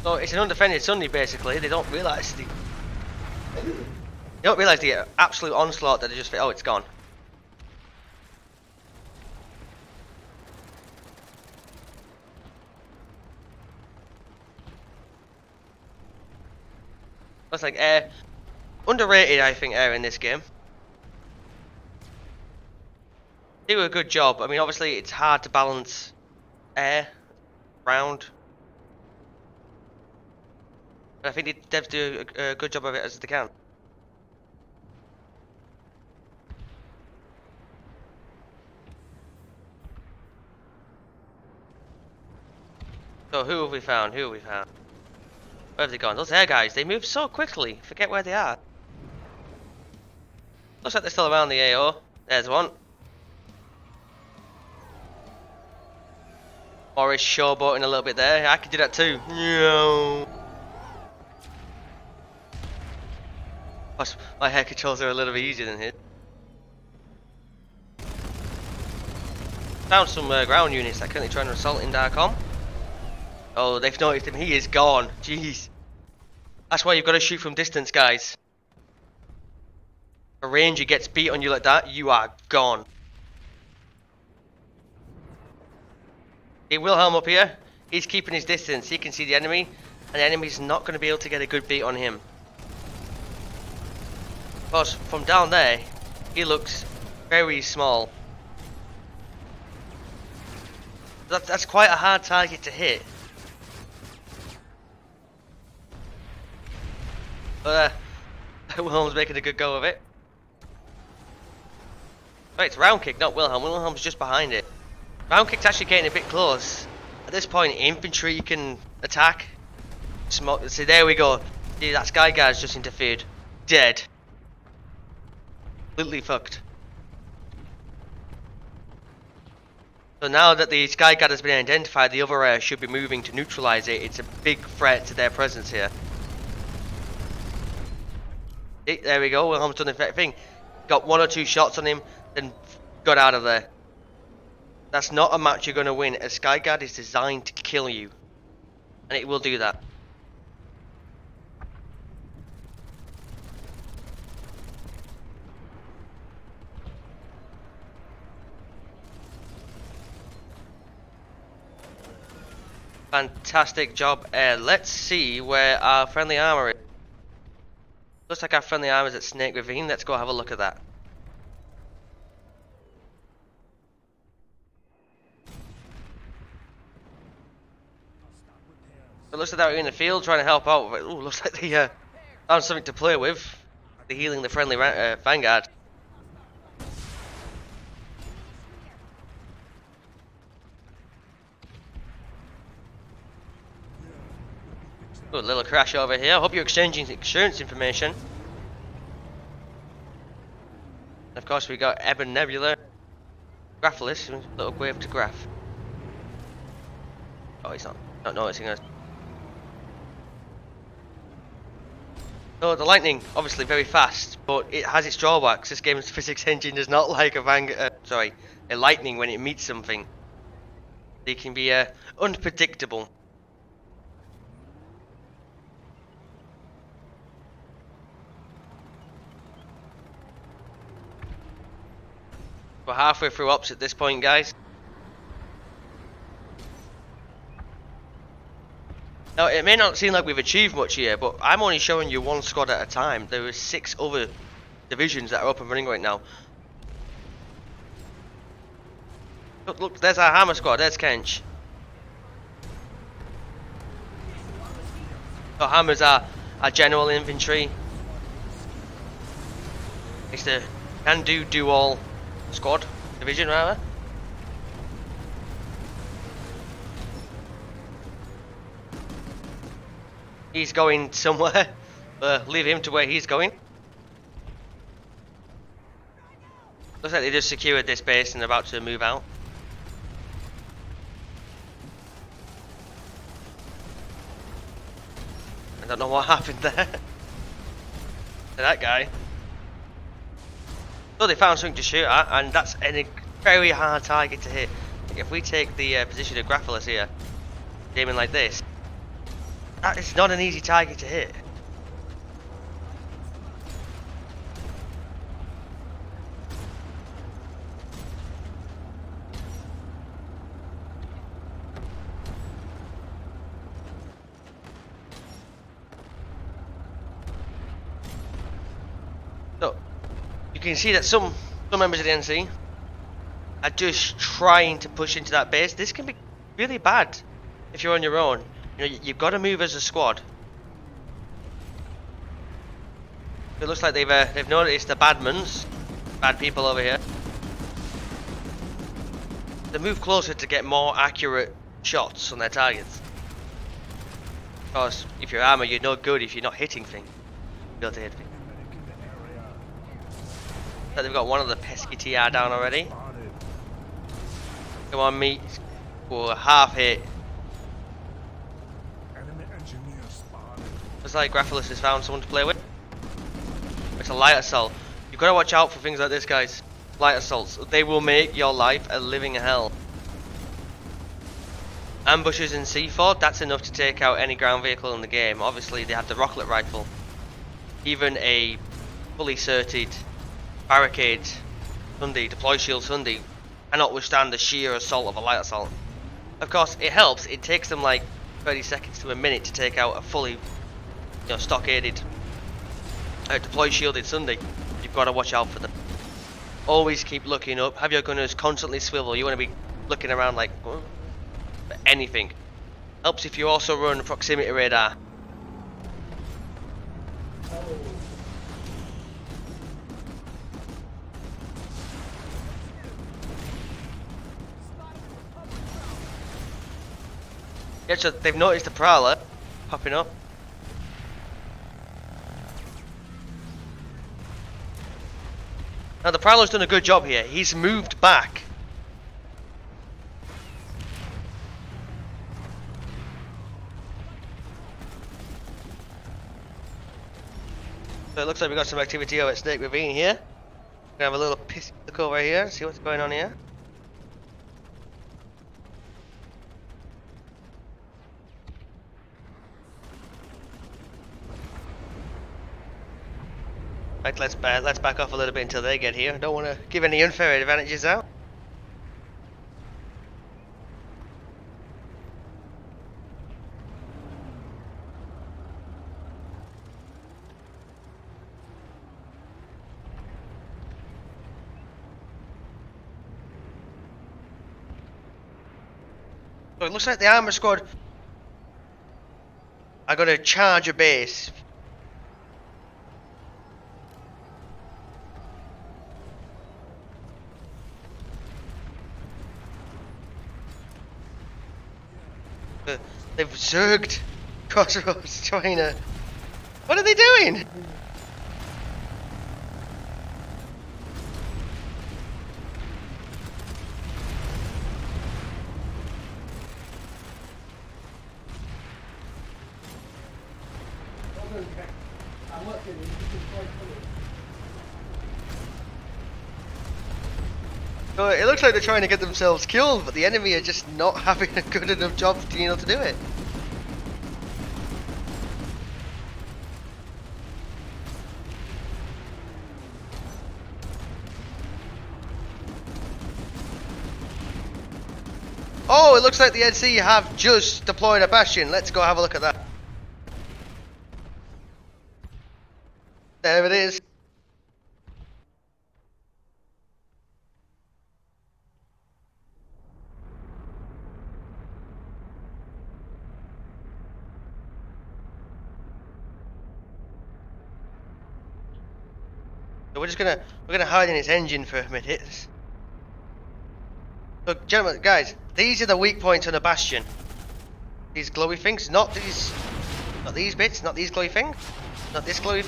So it's an undefended Sunday basically. They don't realise the absolute onslaught that they just. Oh, it's gone. Looks like air underrated, I think, air in this game. They do a good job. I mean, obviously it's hard to balance air, ground. But I think the devs do a good job of it as they can. So who have we found? Who have we found? Where have they gone? Those air guys, they move so quickly. Forget where they are. Looks like they're still around the AO. There's one. Morris showboating a little bit there. I could do that too. No. Plus, my hair controls are a little bit easier than his. Found some ground units that are currently trying to assault in Darkom. Oh, they've noticed him. He is gone. Jeez. That's why you've got to shoot from distance, guys. A ranger gets beat on you like that, you are gone. See Wilhelm up here? He's keeping his distance. He can see the enemy, and the enemy's not going to be able to get a good beat on him. Because from down there, he looks very small. That's quite a hard target to hit. But Wilhelm's making a good go of it. Right, it's round kick, not Wilhelm. Wilhelm's just behind it. Round kick's actually getting a bit close. At this point, infantry can attack. See, there we go. See, that Sky Guard's just interfered. Dead. Completely fucked. So now that the Sky Guard has been identified, the other air should be moving to neutralize it. It's a big threat to their presence here. There we go, Wilhelm's done the thing. Got one or two shots on him, then got out of there. That's not a match you're going to win. A Sky Guard is designed to kill you. And it will do that. Fantastic job, Air. Let's see where our friendly armor is. Looks like our friendly armor is at Snake Ravine. Let's go have a look at that. It looks like they're in the field trying to help out. Ooh, looks like they found something to play with. They're healing the friendly Vanguard. Good little crash over here. I hope you're exchanging insurance information. And of course, we got Ebon Nebula. Graphless, little wave to graph. Oh, he's not noticing us. So the lightning, obviously very fast, but it has its drawbacks. This game's physics engine does not like a lightning when it meets something. They can be unpredictable. We're halfway through ops at this point, guys. Now, it may not seem like we've achieved much here, but I'm only showing you one squad at a time. There are 6 other divisions that are up and running right now. Look, look, there's our hammer squad. There's Kench. So hammers are our general infantry. It's the do all squad division rather. He's going somewhere. Leave him to where he's going. Looks like they just secured this base and are about to move out. I don't know what happened there. To that guy. So they found something to shoot at, and that's a very hard target to hit. If we take the position of Graphilis here, aiming like this, that is not an easy target to hit. So you can see that some members of the NC are just trying to push into that base. This can be really bad if you're on your own. You know, you've got to move as a squad. It looks like they've noticed the bad people over here. They move closer to get more accurate shots on their targets. Because if you're armor, you're no good if you're not hitting things. You'll be able to hit things. So they've got one of the pesky TR down already. Come on, meat. Whoa, half hit. Looks like Graphilis has found someone to play with. It's a light assault. You've got to watch out for things like this, guys. Light assaults. They will make your life a living hell. Ambushes in C4, that's enough to take out any ground vehicle in the game. Obviously, they have the rocket rifle. Even a fully certed barricade Sunday, deploy shield Sunday, cannot withstand the sheer assault of a light assault. Of course, it helps. It takes them like 30 seconds to a minute to take out a fully, stockaded, deploy shielded Sunday. You've got to watch out for them. Always keep looking up. Have your gunners constantly swivel. You want to be looking around like for anything. Helps if you also run proximity radar. Yeah, so they've noticed the Prowler popping up. Now the Prowler's done a good job here. He's moved back. So it looks like we've got some activity over at Snake Ravine here. We're gonna have a little look over here, see what's going on here. Right, let's back off a little bit until they get here. I don't want to give any unfair advantages out. So it looks like the armor squad are going to charge a base. They've zerged Crossroads trying to... What are they doing? So it looks like they're trying to get themselves killed, but the enemy are just not having a good enough job to, to do it. Oh, it looks like the NC have just deployed a bastion. Let's go have a look at that. There it is. So we're gonna hide in its engine for a minute. So gentlemen, guys, these are the weak points on a bastion. These glowy things, not these bits, not these glowy things, not this glowy,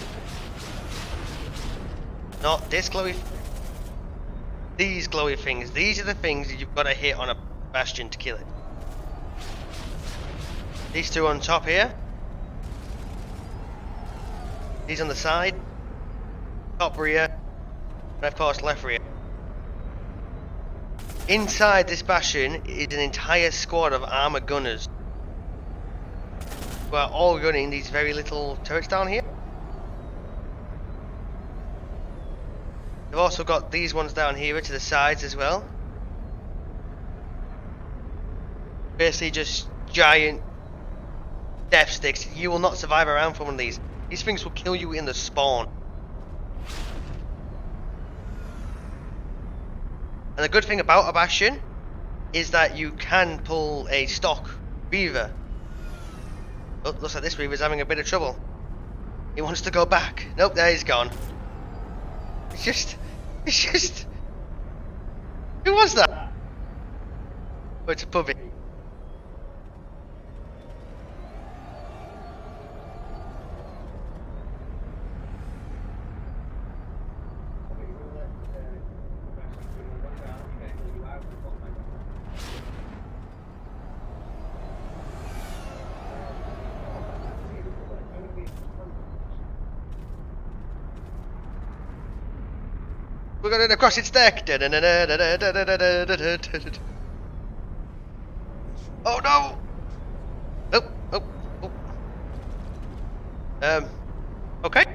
not this glowy. These glowy things. These are the things that you've got to hit on a bastion to kill it. These two on top here. These on the side. Top rear. And of course left rear. Inside this bastion is an entire squad of armoured gunners, who are all running these very little turrets down here. They've also got these ones down here to the sides as well. Basically just giant death sticks. You will not survive around from one of these. These things will kill you in the spawn. And the good thing about a bastion is that you can pull a stock Reaver. Oh, looks like this Reaver's having a bit of trouble. He wants to go back. Nope, there he's gone. It's just... Who was that? Oh, it's a puppy. We're going across its deck. Oh no! Oh. Okay.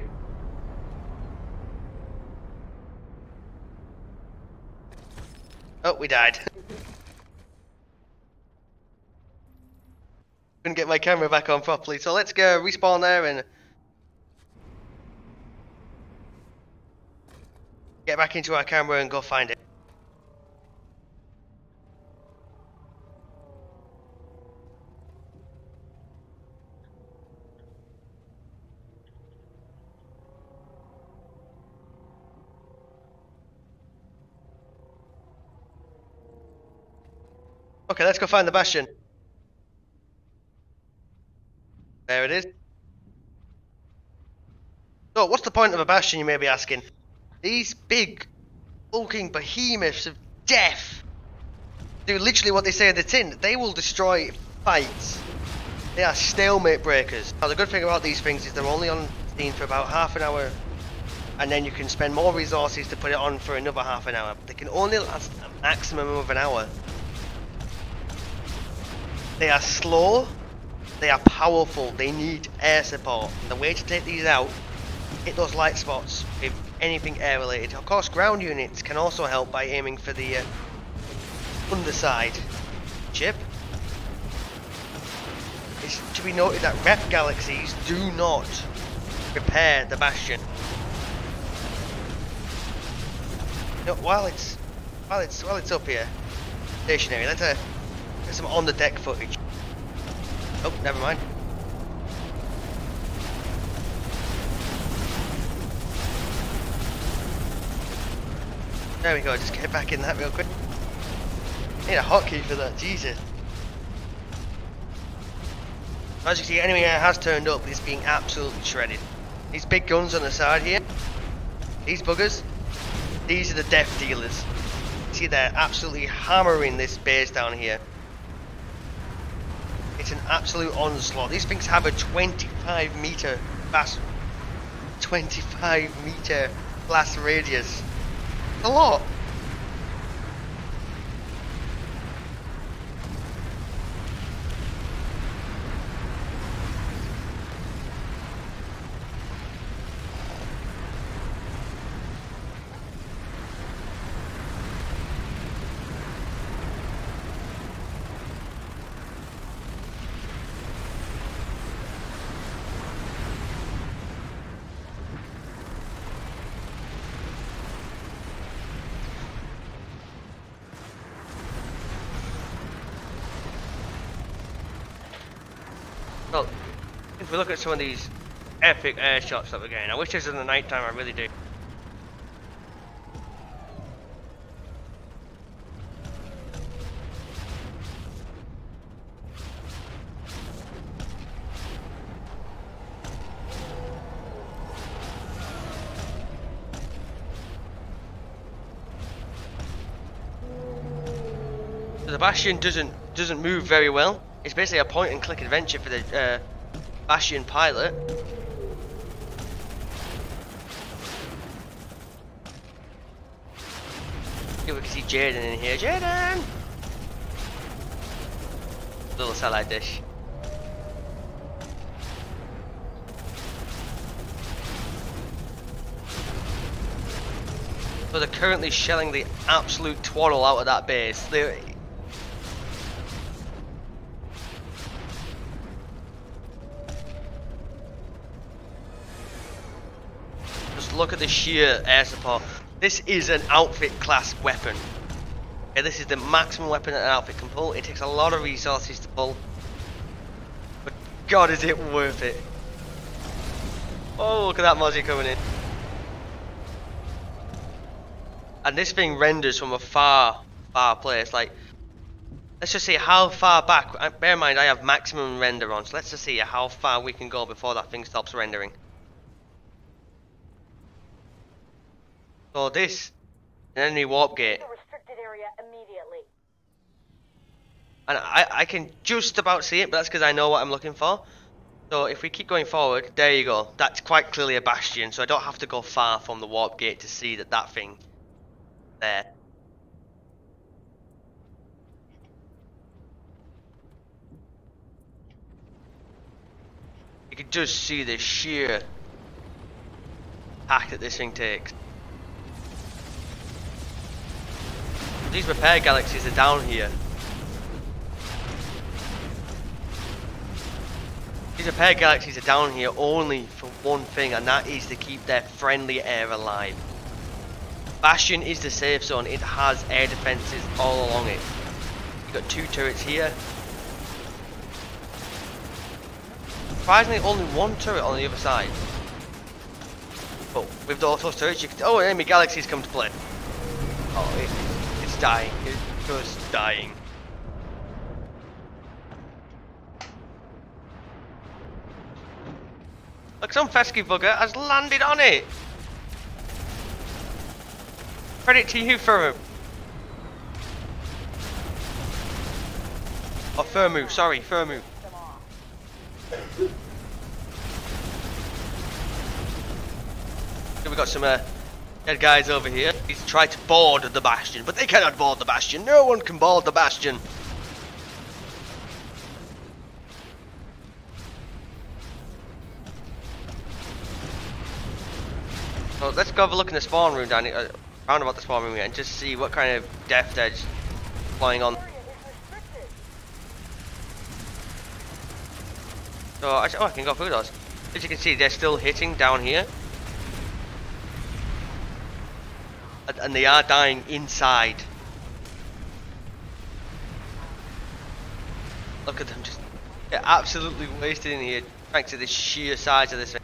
Oh, we died. Couldn't get my camera back on properly, so let's go respawn there and get back into our camera and go find it. Okay, let's go find the bastion. There it is. So, what's the point of a bastion, you may be asking? These big, hulking behemoths of death do literally what they say in the tin. They will destroy fights. They are stalemate breakers. Now, the good thing about these things is they're only on scene for about half an hour, and then you can spend more resources to put it on for another half an hour. They can only last a maximum of an hour. They are slow, they are powerful, they need air support. The way to take these out, hit those light spots with anything air related. Of course, ground units can also help by aiming for the underside chip. It's to be noted that rep galaxies do not repair the bastion. You know, while it's up here, stationary, let's get some on the deck footage. Oh, never mind. There we go, just get back in that real quick. Need a hotkey for that, Jesus. As you can see, enemy air has turned up, it's being absolutely shredded. These big guns on the side here, these buggers, these are the death dealers. See, they're absolutely hammering this base down here. It's an absolute onslaught. These things have a 25 meter blast, 25 meter blast radius. A lot. Well, if we look at some of these epic air shots that we're getting, I wish this was in the night time, I really do. So the Bastion doesn't move very well. It's basically a point and click adventure for the Bastion pilot. Here we can see Jaden in here. Jaden! Little satellite dish. So they're currently shelling the absolute twaddle out of that base. Just look at the sheer air support. This is an outfit class weapon. Okay, this is the maximum weapon that an outfit can pull. It takes a lot of resources to pull. But God, is it worth it. Oh, look at that Mozzie coming in. And this thing renders from a far place. Like, let's just see how far back. Bear in mind, I have maximum render on. So let's just see how far we can go before that thing stops rendering. So this, an enemy warp gate. The restricted area immediately. And I can just about see it, but that's because I know what I'm looking for. So if we keep going forward, there you go. That's quite clearly a Bastion, so I don't have to go far from the warp gate to see that thing there. You can just see the sheer hack that this thing takes. These repair galaxies are down here. These repair galaxies are down here only for one thing, and that is to keep their friendly air alive. Bastion is the safe zone. It has air defenses all along it. You've got 2 turrets here. Surprisingly, only 1 turret on the other side. But with those turrets, you can. Oh, enemy galaxies come to play. Oh, it's dying. It's just dying. Look, some pesky bugger has landed on it. Credit to you, Firmu. Oh, Firmu, sorry, Firmu. So we got some dead guys over here. He's tried to board the Bastion, but they cannot board the Bastion. No one can board the Bastion. So let's go have a look in the spawn room down here, round about the spawn room here, and just see what kind of depth edge flying on. So actually, oh, I can go through those. As you can see, they're still hitting down here, and they are dying inside. Look at them, just they're absolutely wasted in here, thanks to the sheer size of this thing.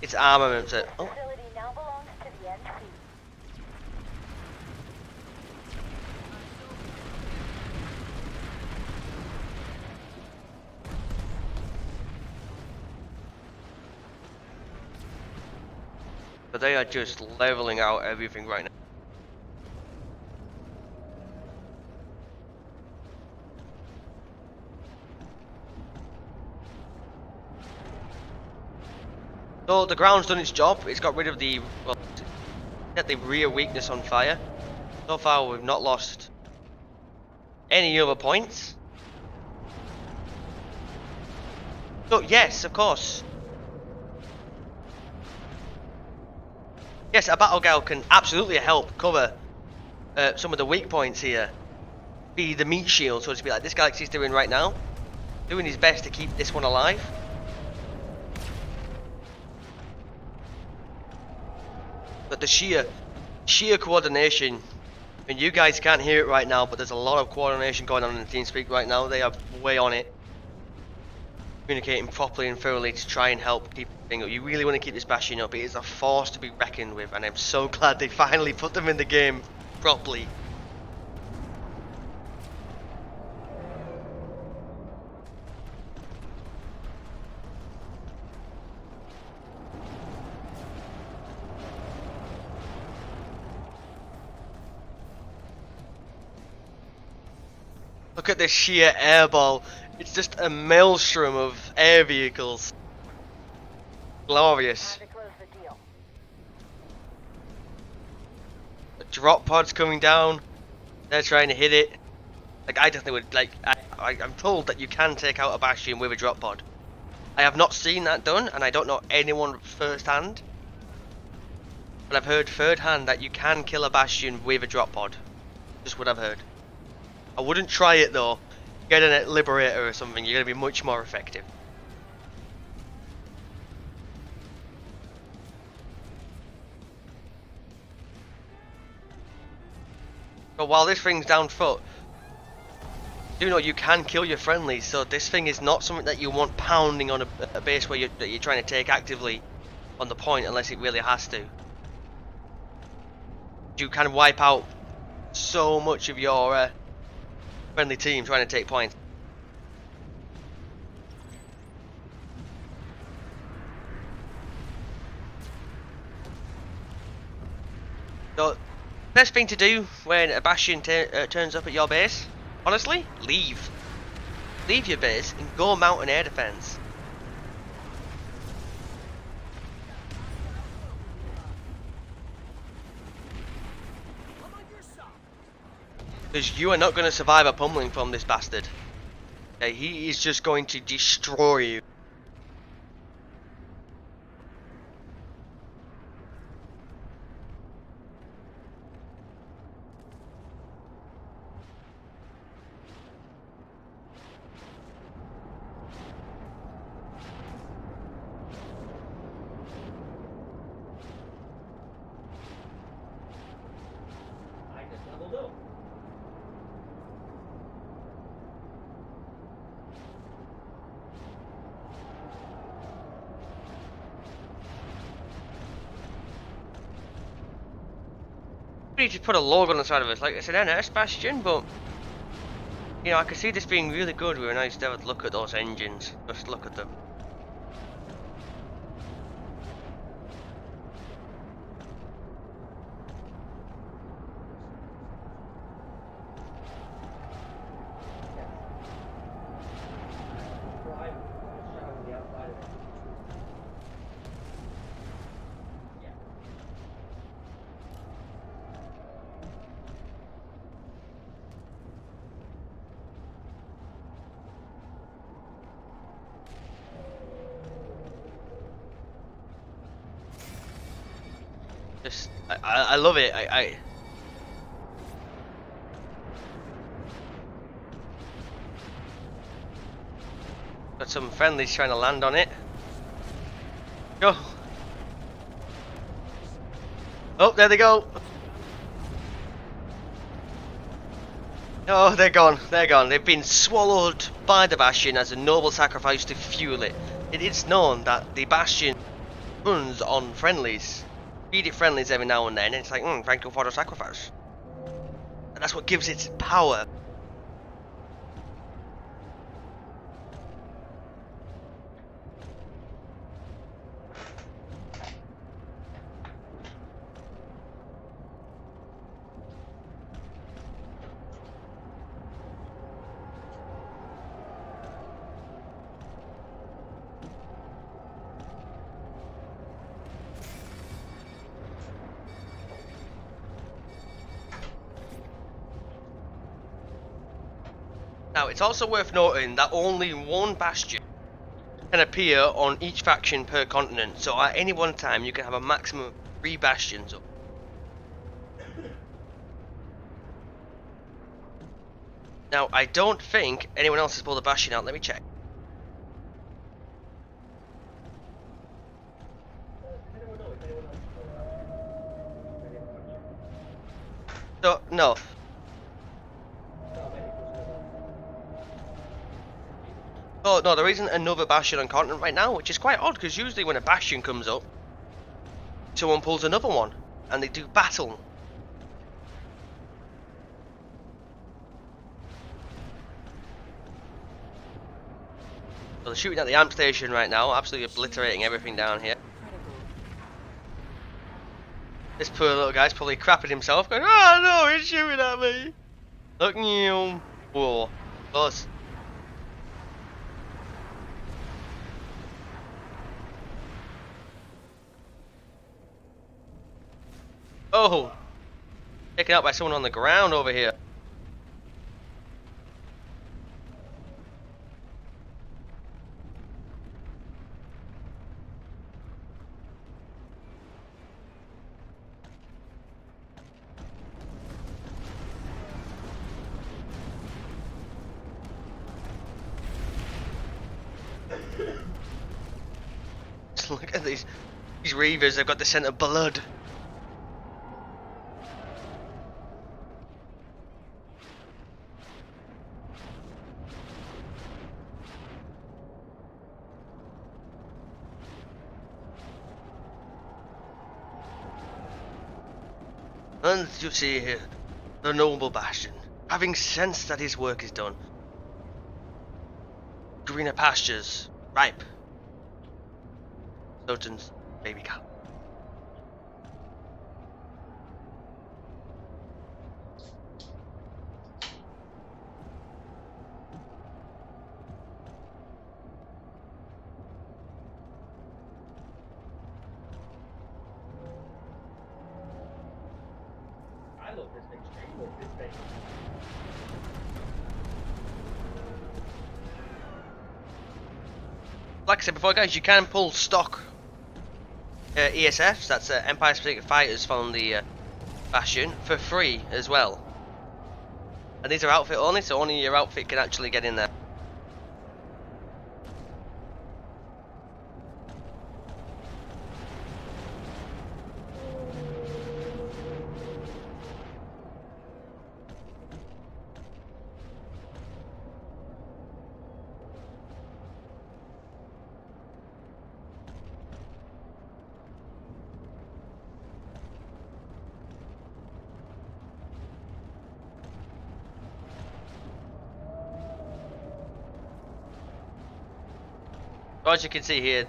Its armaments are. Oh. Now belongs to the NC. But they are just leveling out everything right now. So the ground's done its job. It's got rid of the, well, set the rear weakness on fire. So far we've not lost any other points. So yes, of course. Yes, a battle gal can absolutely help cover some of the weak points here. Be the meat shield, so to speak, like this galaxy's doing right now. Doing his best to keep this one alive. But the sheer coordination, I mean, you guys can't hear it right now, but there's a lot of coordination going on in TeamSpeak right now. They are way on it, communicating properly and thoroughly to try and help keep the thing up. You really want to keep this Bastion up. It is a force to be reckoned with, and I'm so glad they finally put them in the game properly. Look at this sheer airball. It's just a maelstrom of air vehicles. Glorious. Time to close the deal. The drop pod's coming down. They're trying to hit it. Like, I definitely would, like, I'm told that you can take out a Bastion with a drop pod. I have not seen that done, and I don't know anyone first hand. But I've heard third hand that you can kill a Bastion with a drop pod. Just what I've heard. I wouldn't try it though. Get a Liberator or something, you're going to be much more effective. But while this thing's down foot, do know you can kill your friendlies, so this thing is not something that you want pounding on a base where you're trying to take actively on the point unless it really has to. You can wipe out so much of your friendly team trying to take points. So, best thing to do when a Bastion turns up at your base, honestly, leave. Leave your base and go mount an air defense. Because you are not going to survive a pummeling from this bastard. Okay, he is just going to destroy you. I just leveled up. We need to put a logo on the side of it, like it's an NS Bastion, but you know, I could see this being really good with a nice look at those engines. Just look at them. So I'm showing the outside of it. Yeah. Just, I love it. I got some friendlies trying to land on it. Go. Oh, there they go. Oh, they're gone. They're gone. They've been swallowed by the Bastion as a noble sacrifice to fuel it. It is known that the Bastion runs on friendlies. Feed it friendlies every now and then, and it's like, thank you for the sacrifice. And that's what gives it power. Now, it's also worth noting that only one Bastion can appear on each faction per continent, so at any one time you can have a maximum of 3 Bastions up. Now, I don't think anyone else has pulled a Bastion out, let me check. So, no. Oh no, there isn't another Bastion on continent right now, which is quite odd because usually when a Bastion comes up, someone pulls another one and they do battle. So they're shooting at the amp station right now, absolutely obliterating everything down here. This poor little guy's probably crapping himself, going, "Oh no, he's shooting at me!" Look, whoa. Close. Oh! Taken out by someone on the ground over here. Look at these reavers, they've got the scent of blood. And you see here, the noble Bastion, having sensed that his work is done. Greener pastures, ripe. Soton's baby cow. I love this thing. I love this thing. Like I said before, guys, you can pull stock ESFs, that's Empire Specific Fighters from the Bastion, for free as well. And these are outfit only, so only your outfit can actually get in there. As you can see here,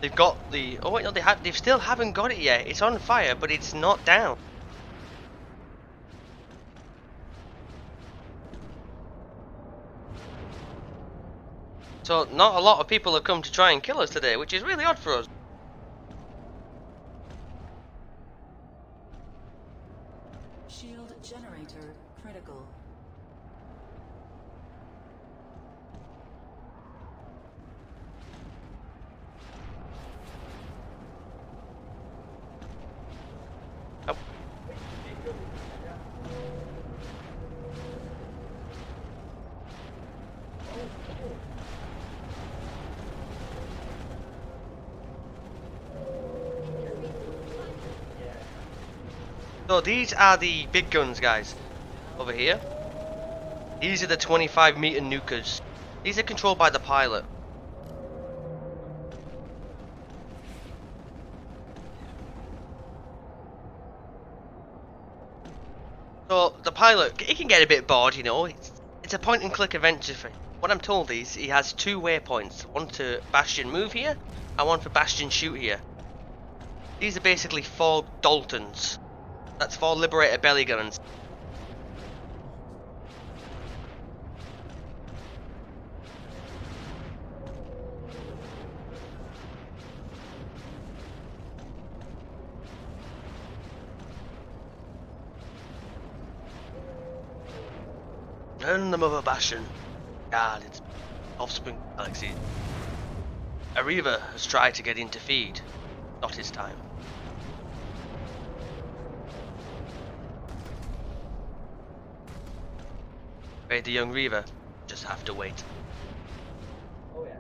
they've got the. Oh wait, no, they still haven't got it yet. It's on fire, but it's not down. So not a lot of people have come to try and kill us today, which is really odd for us. Shield generator critical. So these are the big guns, guys. Over here. These are the 25-meter nukers. These are controlled by the pilot. So the pilot, he can get a bit bored, you know. It's a point-and-click adventure for him. What I'm told is he has two waypoints. One to Bastion move here, and one for Bastion shoot here. These are basically 4 Daltons. That's 4 Liberator belly guns. And the Mother Bastion. God, it's offspring galaxy. A Reaver has tried to get in to feed. Not his time. Wait, the young Reaver. Just have to wait. Oh yeah.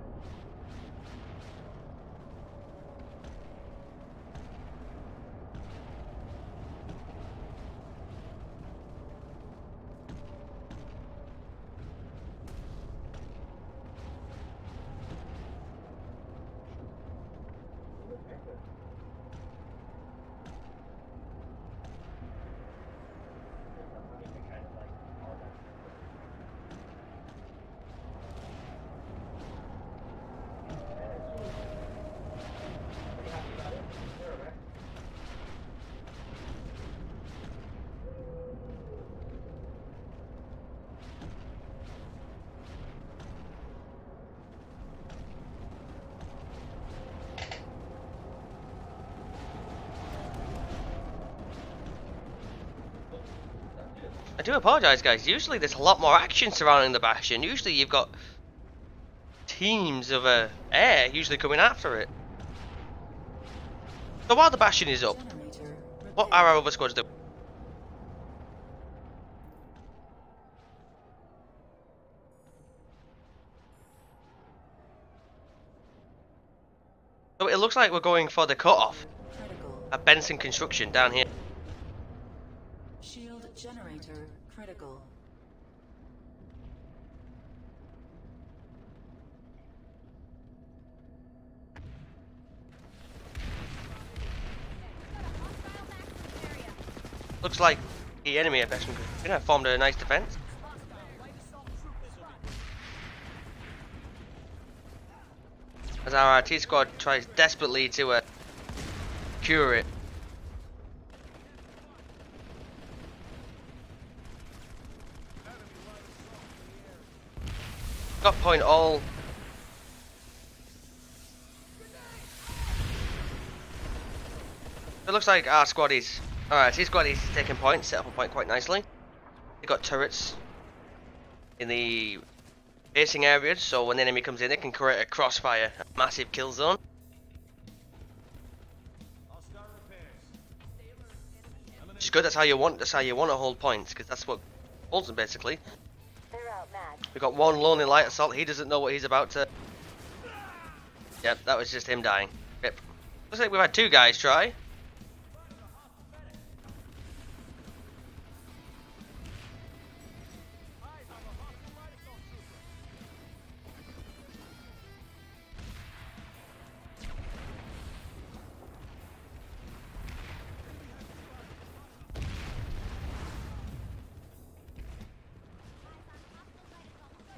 I do apologise, guys. Usually there's a lot more action surrounding the Bastion. Usually you've got teams of air usually coming after it. So while the Bastion is up, Generator what are our other squads doing? So it looks like we're going for the cut-off critical. at Benson Construction down here. Shield generator critical. Looks like the enemy at Benson Construction have formed a nice defence. As our RT squad tries desperately to cure it. Got point all. It looks like our squad is. Alright, his squad is taking point, set up a point quite nicely. They got turrets in the facing areas, so when the enemy comes in, they can create a crossfire, a massive kill zone. Which is good. That's how you want. That's how you want to hold points, because that's what holds them basically. They're outmatched. We got one lonely light assault. He doesn't know what he's about to. Yep, that was just him dying. Yep. Looks like we've had two guys try.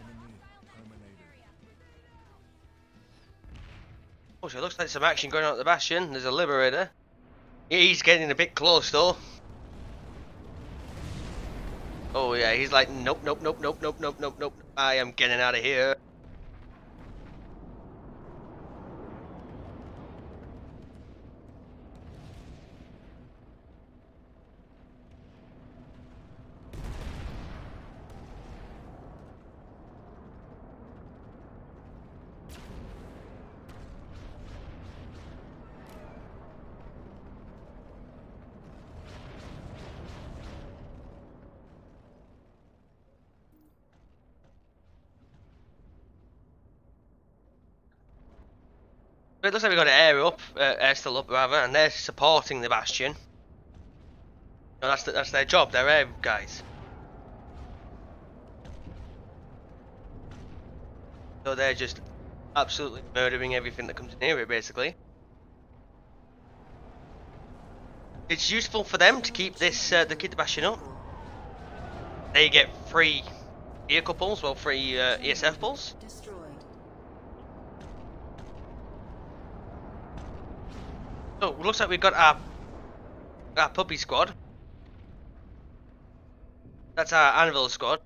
Enemy terminated. Oh, so it looks like some action going on at the Bastion. There's a Liberator. He's getting a bit close though. Oh yeah, he's like, nope, nope, nope, nope, nope, nope, nope, nope. I am getting out of here. It looks like we've got an air still up rather, and they're supporting the Bastion. No, that's their job. They're air guys. So they're just absolutely murdering everything that comes near it, basically. It's useful for them to keep this, keep the Bastion up. They get free vehicle pulls, well, free ESF pulls. Destroyed. So it looks like we've got our puppy squad. That's our Anvil squad.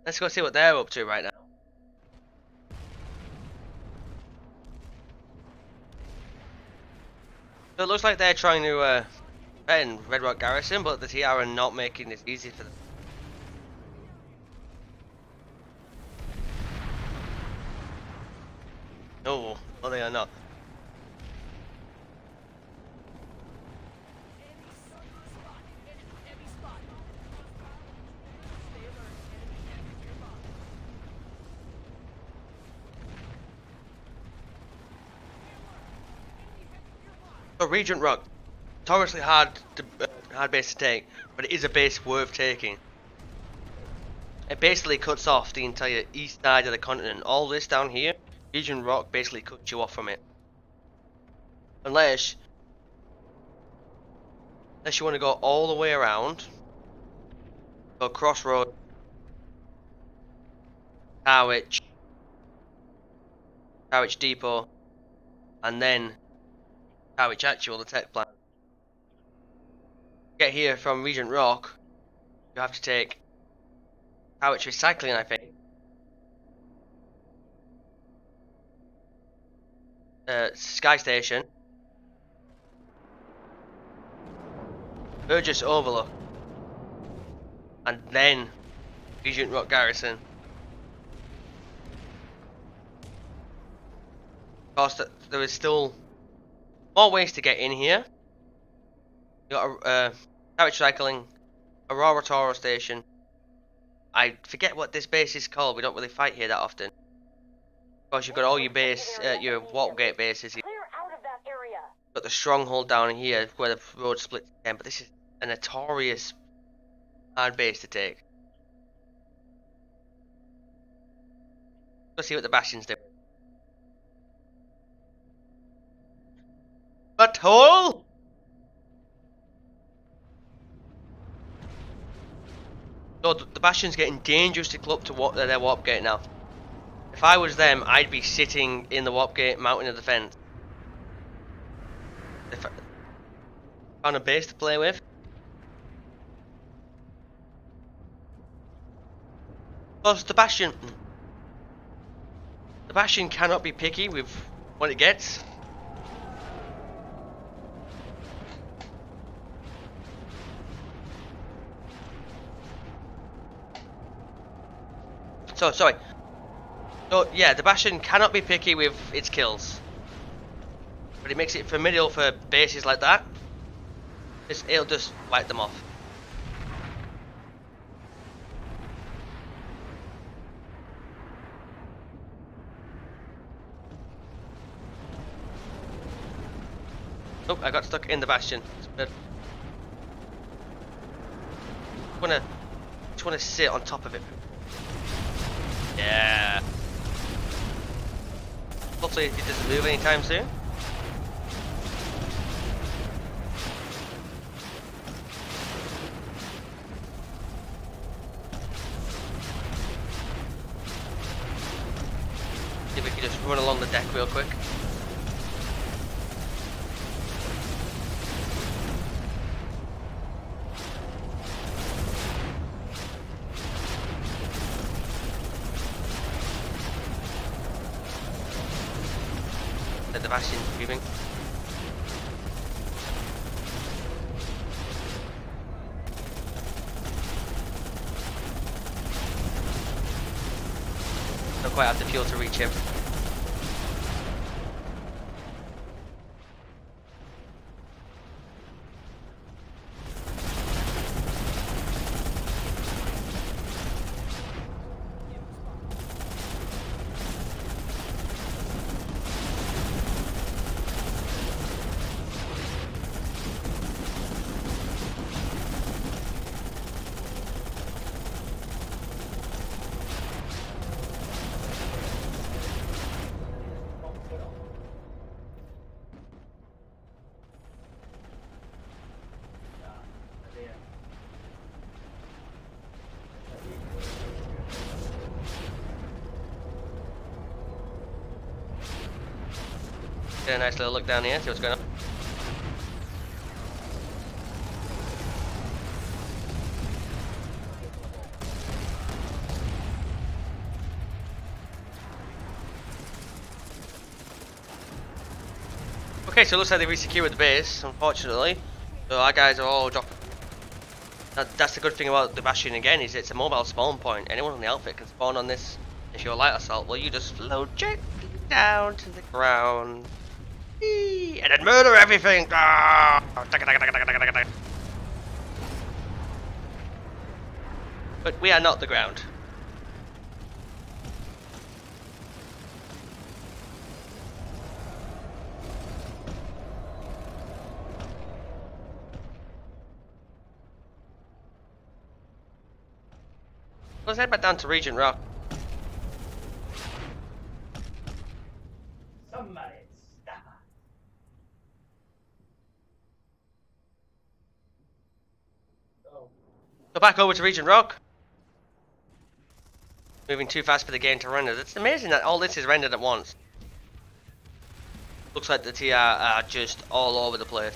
Let's go see what they're up to right now. So it looks like they're trying to defend Red Rock Garrison, but the TR are not making this easy for them. No, well they are not. So Regent Rock, notoriously hard base to take, but it is a base worth taking. It basically cuts off the entire east side of the continent. All this down here, Regent Rock basically cuts you off from it. Unless you want to go all the way around, go Crossroad, Harwich Depot, and then Harwich Actual, the tech plant. Get here from Regent Rock, you have to take Harwich Recycling, I think. Sky Station, Burgess Overlook, and then Regent Rock Garrison. Of course, there is still more ways to get in here. You got carriage cycling, Aurora Toro Station. I forget what this base is called. We don't really fight here that often. Of course, you've got all your base, your warp gate bases. You've Clear out of that area. got the stronghold down here where the road splits again. But this is a notorious hard base to take. Let's see what the Bastions do. Butthole! So the Bastion's getting dangerously close to their warp gate now. If I was them, I'd be sitting in the warp gate, mounting a defense. If I found a base to play with. Plus, the Bastion cannot be picky with what it gets. So, sorry. So, yeah, the Bastion cannot be picky with its kills. But it makes it formidable for bases like that. It'll just wipe them off. Oh, I got stuck in the Bastion. Just wanna sit on top of it. Yeah. Hopefully it doesn't move anytime soon. See if we can just run along the deck real quick. The Bastion's moving. Don't quite have the fuel to reach him. Get a nice little look down here, see what's going on. Okay, so it looks like they resecured the base, unfortunately. So our guys are all dropping. That's the good thing about the Bastion again, is it's a mobile spawn point. Anyone on the outfit can spawn on this. If you're a light assault, well, you just float gently down to the ground. And then murder everything! But we are not the ground. Let's head back down to Regent Rock. Somebody stop her. Oh. Go back over to Regent Rock. Moving too fast for the game to render. It's amazing that all this is rendered at once. Looks like the TR are just all over the place.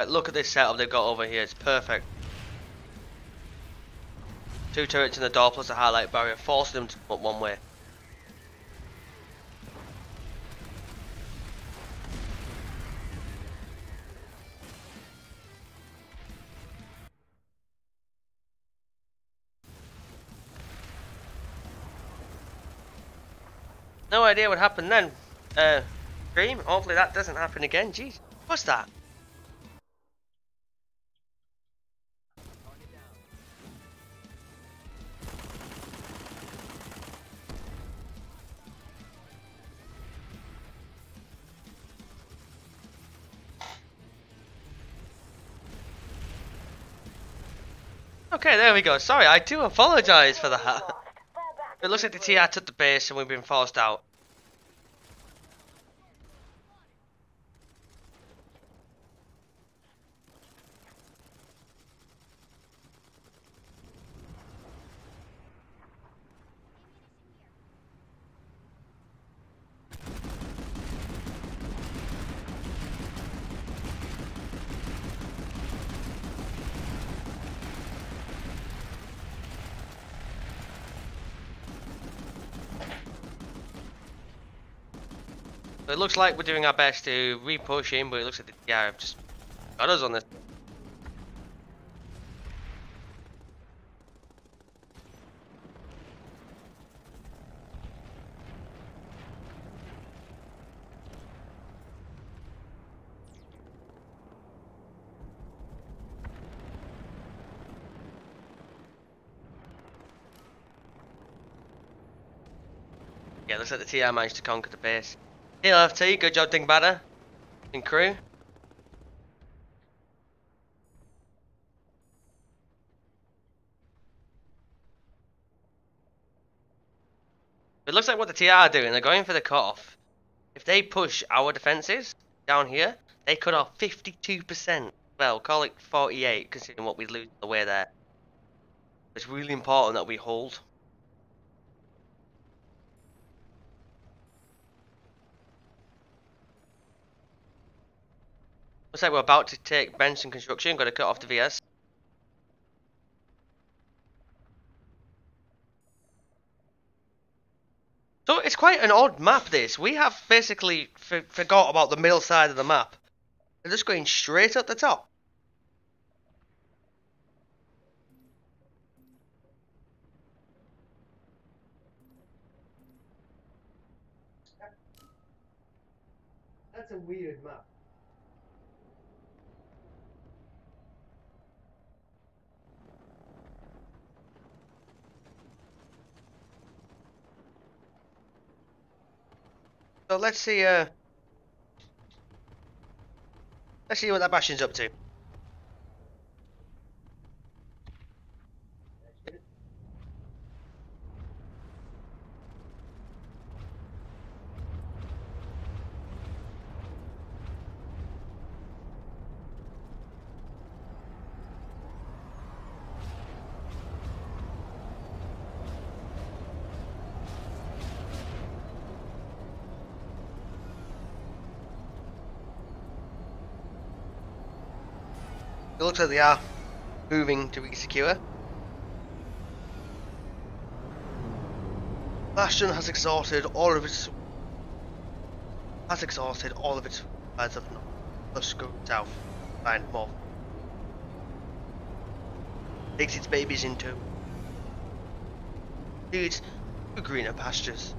Look at this setup they've got over here, it's perfect. 2 turrets in the door plus a highlight barrier, forcing them to come up one way. No idea what happened then. Dream, hopefully that doesn't happen again. Jeez, what's that? Okay, there we go. Sorry, I do apologise for that. It looks like the TR took the base and we've been forced out. So it looks like we're doing our best to re-push in, but it looks like the TR have just got us on this. Yeah, looks like the TR managed to conquer the base. Hey LFT, good job Dingbatter and crew. It looks like what the TR are doing, they're going for the cutoff. If they push our defences down here, they cut off 52%. Well, call it 48 considering what we lose on the way there. It's really important that we hold. Looks like we're about to take Benson Construction, got to cut off the VS. So it's quite an odd map this. We have basically forgot about the middle side of the map. They're just going straight up the top. That's a weird map. So let's see what that Bastion's up to. It looks like they are moving to re-secure. Bastion has exhausted all of its as of now. Let's go south, find more. Takes its babies into leads to greener pastures.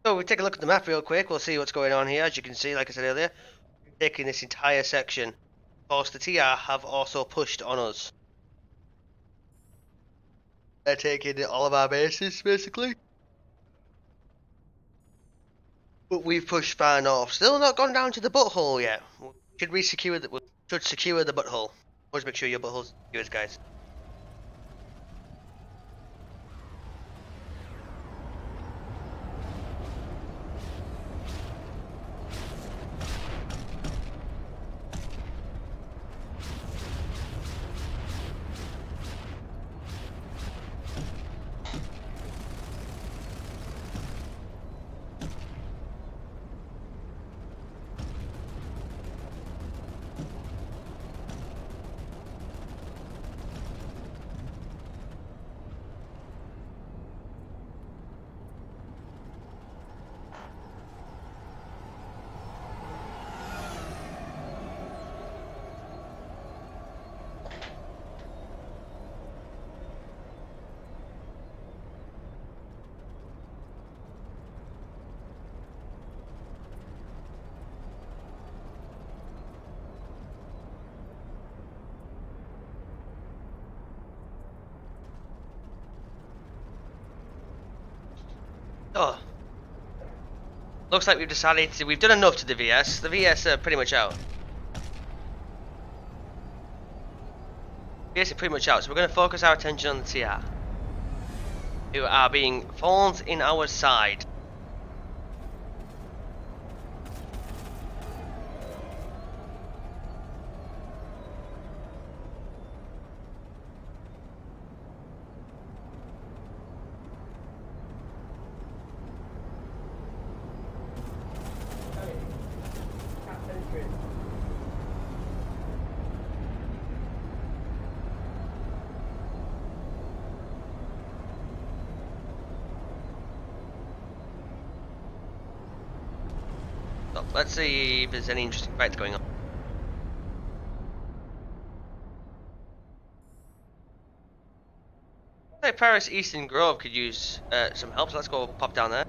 So we take a look at the map real quick, we'll see what's going on here. As you can see, like I said earlier, we've taken this entire section. Of course, the TR have also pushed on us. They're taking all of our bases, basically. But we've pushed far north. Still not gone down to the butthole yet. Should we secure the? We should secure the butthole. Always make sure your butthole's secured, guys. Oh. Looks like we've decided we've done enough to the VS. The VS are pretty much out. VS are pretty much out, so we're going to focus our attention on the TR, who are being thorns in our side. So let's see if there's any interesting fights going on. Hey, Paris Eastern Grove could use some help, so let's go pop down there.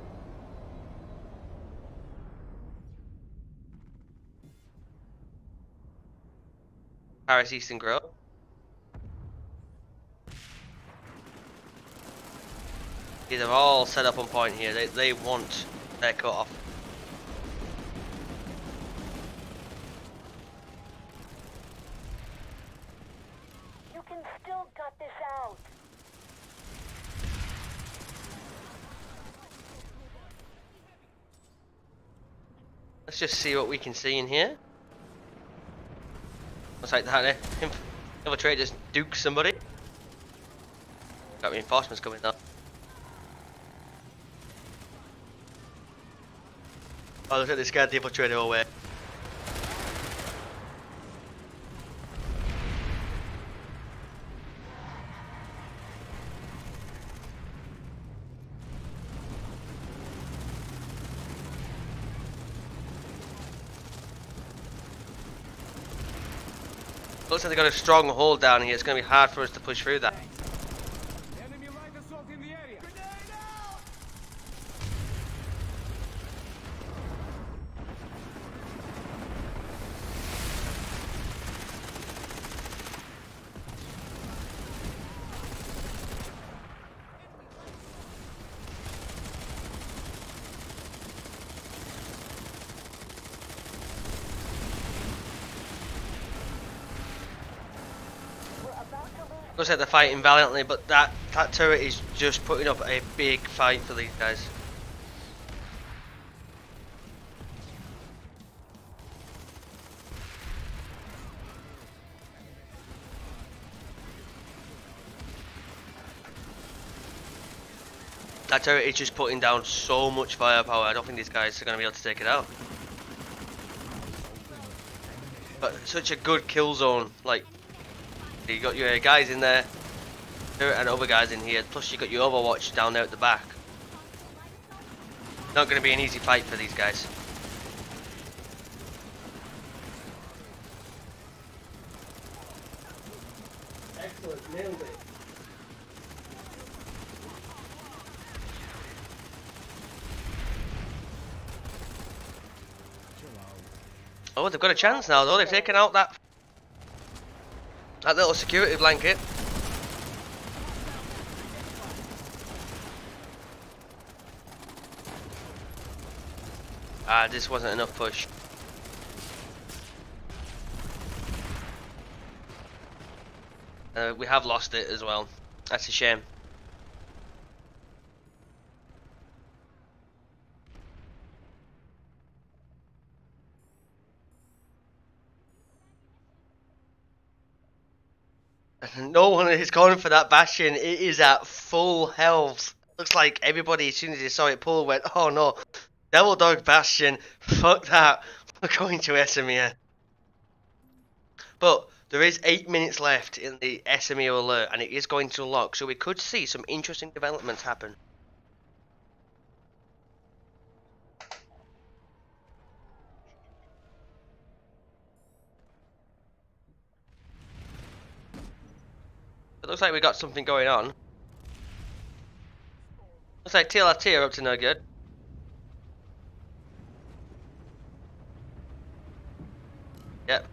Paris Eastern Grove. Yeah, they're all set up on point here. They want their cut off. You can still gut this out. Let's just see what we can see in here. Looks like that infiltrator just dukes somebody. Got reinforcements coming up. Oh, look at this guy, the infiltrator away. Looks like they got a strong hold down here. It's going to be hard for us to push through that. Enemy light assault in the area. Looks like they're fighting valiantly, but that turret is just putting up a big fight for these guys. That turret is just putting down so much firepower. I don't think these guys are going to be able to take it out. But such a good kill zone, like. You got your guys in there, and other guys in here, plus you got your Overwatch down there at the back. Not going to be an easy fight for these guys. Excellent, nailed it. Oh, they've got a chance now though, they've taken out that little security blanket. this wasn't enough push. We have lost it as well. That's a shame. No one is going for that Bastion. It is at full health. Looks like everybody, as soon as they saw it pull, went, oh no, Devil Dog Bastion, fuck that, we're going to Esamir. But there is 8 minutes left in the Esamir alert, and it is going to lock, so we could see some interesting developments happen. It looks like we got something going on. Looks like TLRT are up to no good. Yep.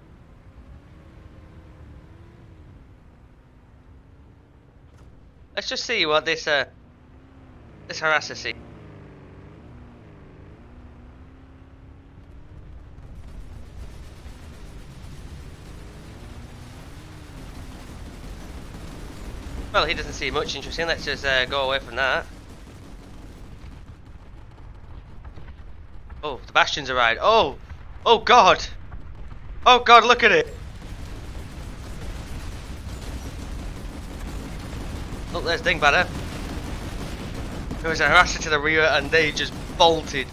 Let's just see what this harasser sees. Well, he doesn't see much interesting. Let's just go away from that. Oh, the Bastions arrived. Oh! Oh god! Oh god, look at it! Oh, there's Dingbatter. There was a harasser to the rear and they just bolted.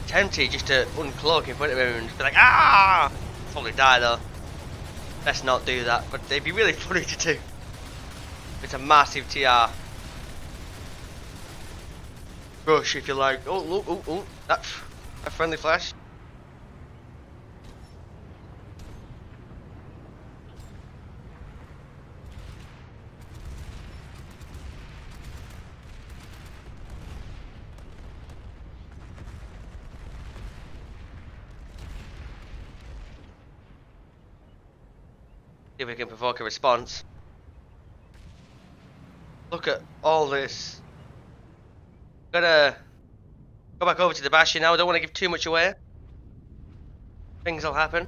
Tempted just to uncloak in front of him and just be like, ah! Probably die though. Let's not do that, but they'd be really funny to do. It's a massive TR. Rush if you like. Oh, look, oh, that a friendly flash. See if we can provoke a response. Look at all this. Gonna go back over to the Bastion now. I don't want to give too much away. Things will happen.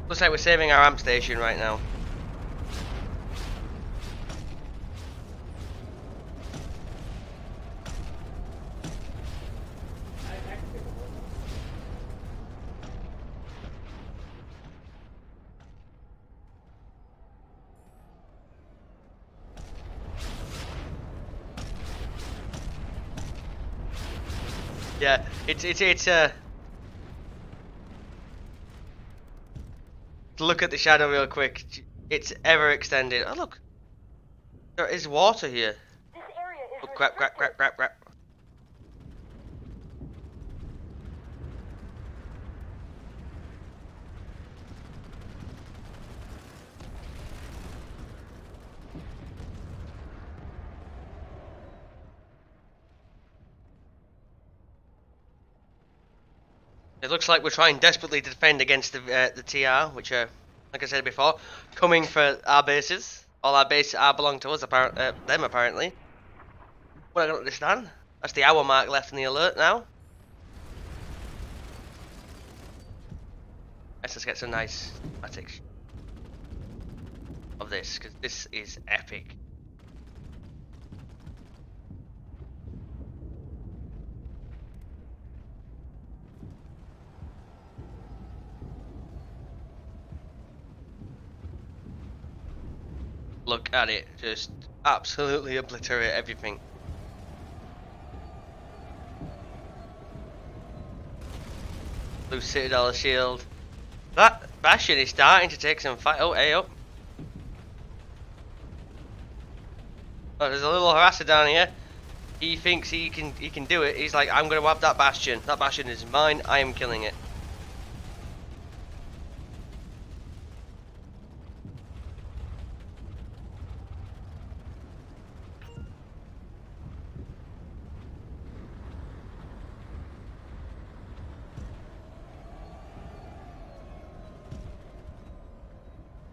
Looks like we're saving our amp station right now. Yeah, look at the shadow real quick. It's ever extended. Oh look, there is water here. This area is Oh crap, crap, crap, crap, crap. It looks like we're trying desperately to defend against the TR, which are, like I said before, coming for our bases. All our bases belong to us, them apparently. What I don't understand. That's the hour mark left in the alert now. Let's just get some nice statics of this, because this is epic. Look at it, just absolutely obliterate everything. Blue Citadel shield. That Bastion is starting to take some fight. Oh, hey up. Oh, there's a little harasser down here. He thinks he can do it. He's like, I'm gonna have that Bastion. That Bastion is mine. I am killing it.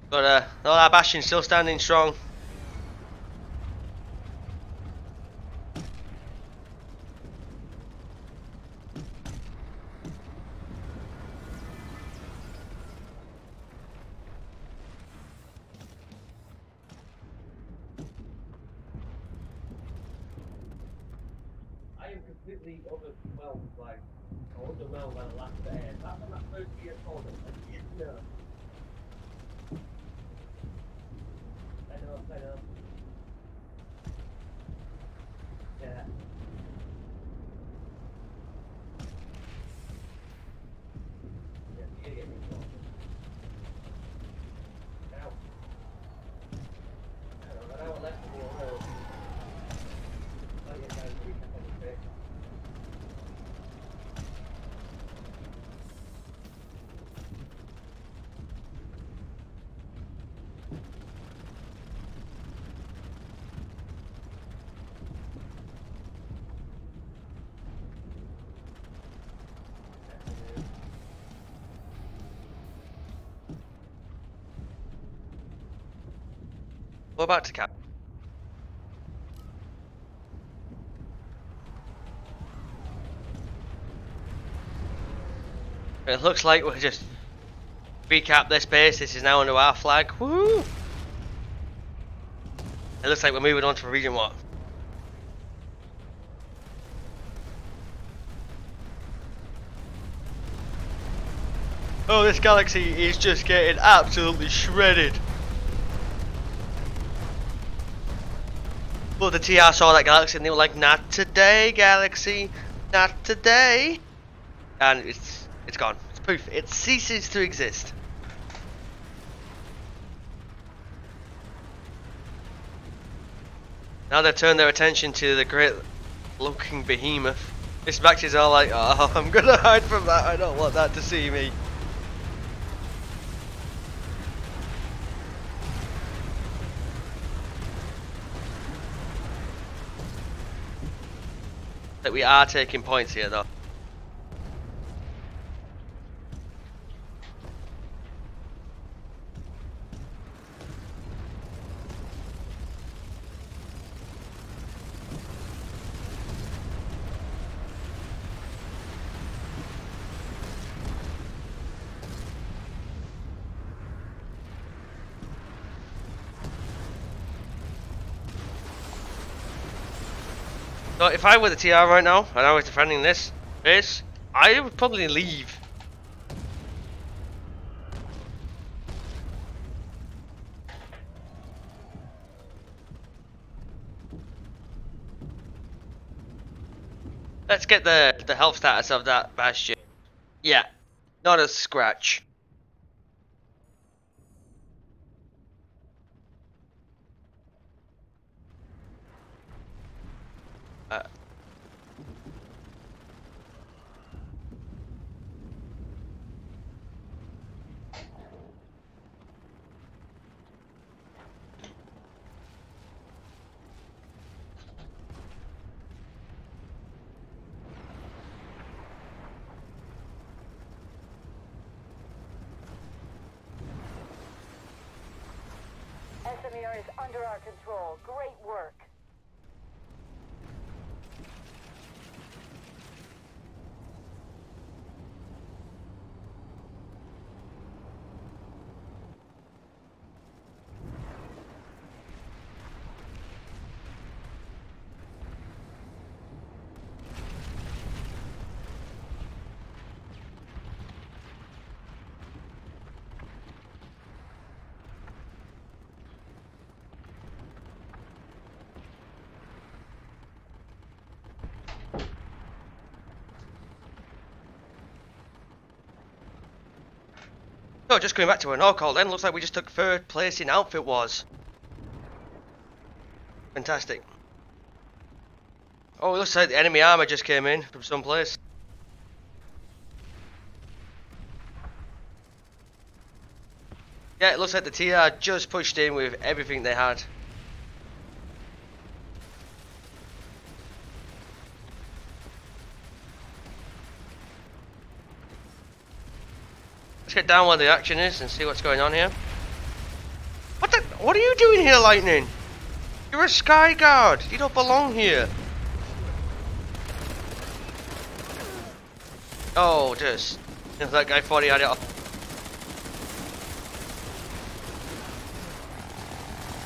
But no, that Bastion's still standing strong. I am completely overwhelmed by, or underwhelmed by the lack of air. That's on that first gear corner. No. I know. Yeah. Yeah, you're gonna get me caught. Now. I don't know, an hour left of the road. Oh yeah, guys, recap on the bit. We're about to cap. It looks like we'll just recap this base. This is now under our flag. Woo! It looks like we're moving on to region what? Oh, this galaxy is just getting absolutely shredded. Well, the TR saw that galaxy and they were like, "Not today, galaxy, not today," and it's gone. It's poof. It ceases to exist. Now they turn their attention to the great-looking behemoth. This Max is all like, "Oh, I'm gonna hide from that. I don't want that to see me." That we are taking points here, though. So if I were the TR right now, and I was defending this base, I would probably leave. Let's get the health status of that bastion. Yeah, not a scratch. SMER is under our control. Great work. So just going back to our no call then, looks like we just took third place in outfit wars. Fantastic. Oh, it looks like the enemy armor just came in from someplace. Yeah, it looks like the TR just pushed in with everything they had. Let's get down where the action is and see what's going on here. What are you doing here, Lightning? You're a sky guard. You don't belong here. Oh, just that guy thought he had it off.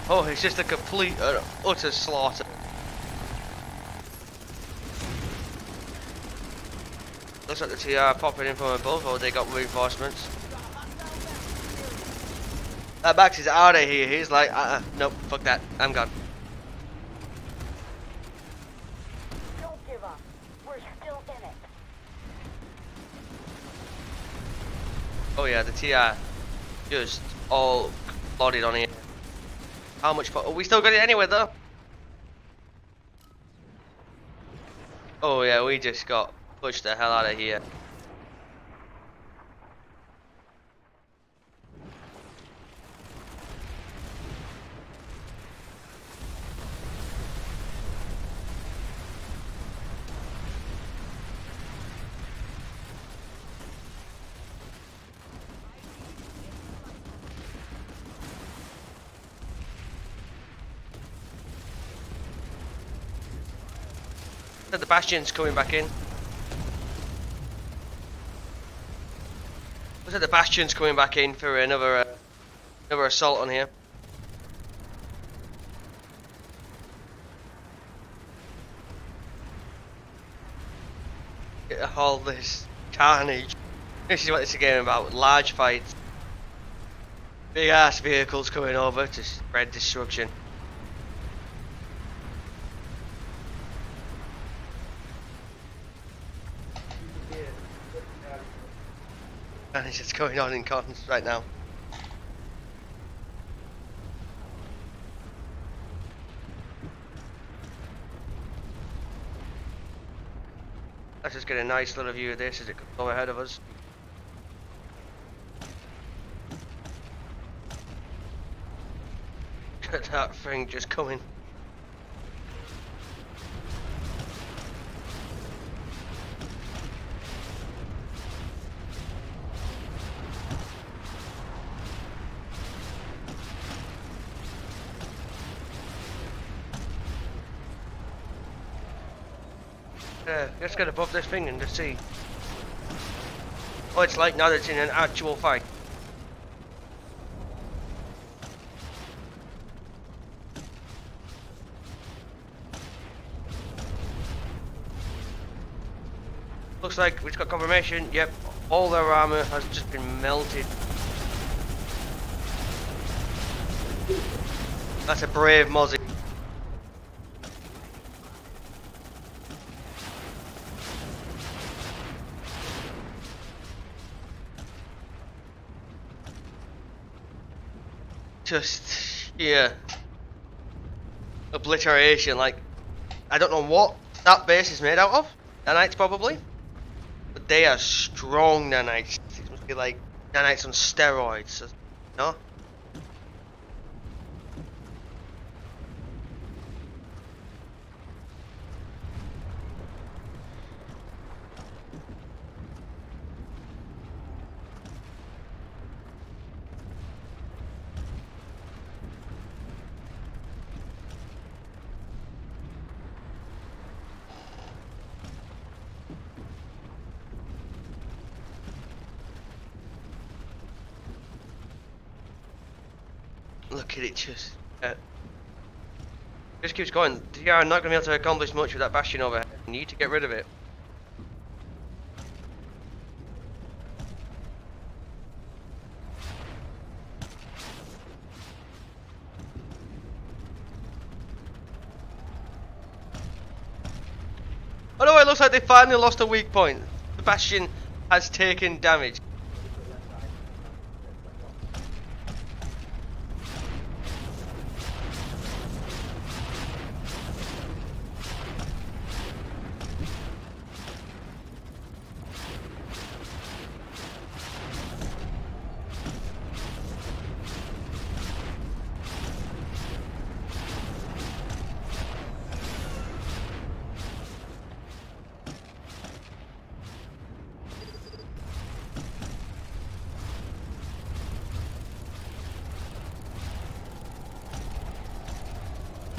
Oh, it's just a complete utter slaughter. Looks like the TR popping in from above, or they got reinforcements. That Max is out of here. He's like, nope, fuck that. I'm gone. Don't give up. We're still in it. Oh yeah, the TR just all loaded on here. How much? Oh, we still got it anyway though. Oh yeah, we just got pushed the hell out of here. The Bastion's coming back in. Looks like the Bastion's coming back in for another assault on here. Get all this carnage. This is what this game about. Large fights. Big ass vehicles coming over to spread destruction. And it's just going on in cons right now. Let's just get a nice little view of this as it comes over ahead of us. Look at that thing just coming. Let's get above this thing and just see what it's like now that it's in an actual fight. Looks like we've got confirmation. Yep, all their armor has just been melted. That's a brave Mozzie. Just sheer obliteration. Like, I don't know what that base is made out of. Nanites probably, but they are strong nanites. It must be like nanites on steroids, no? Look at it, just keeps going. You are not going to be able to accomplish much with that Bastion overhead. You need to get rid of it. Oh no, it looks like they finally lost a weak point. The Bastion has taken damage.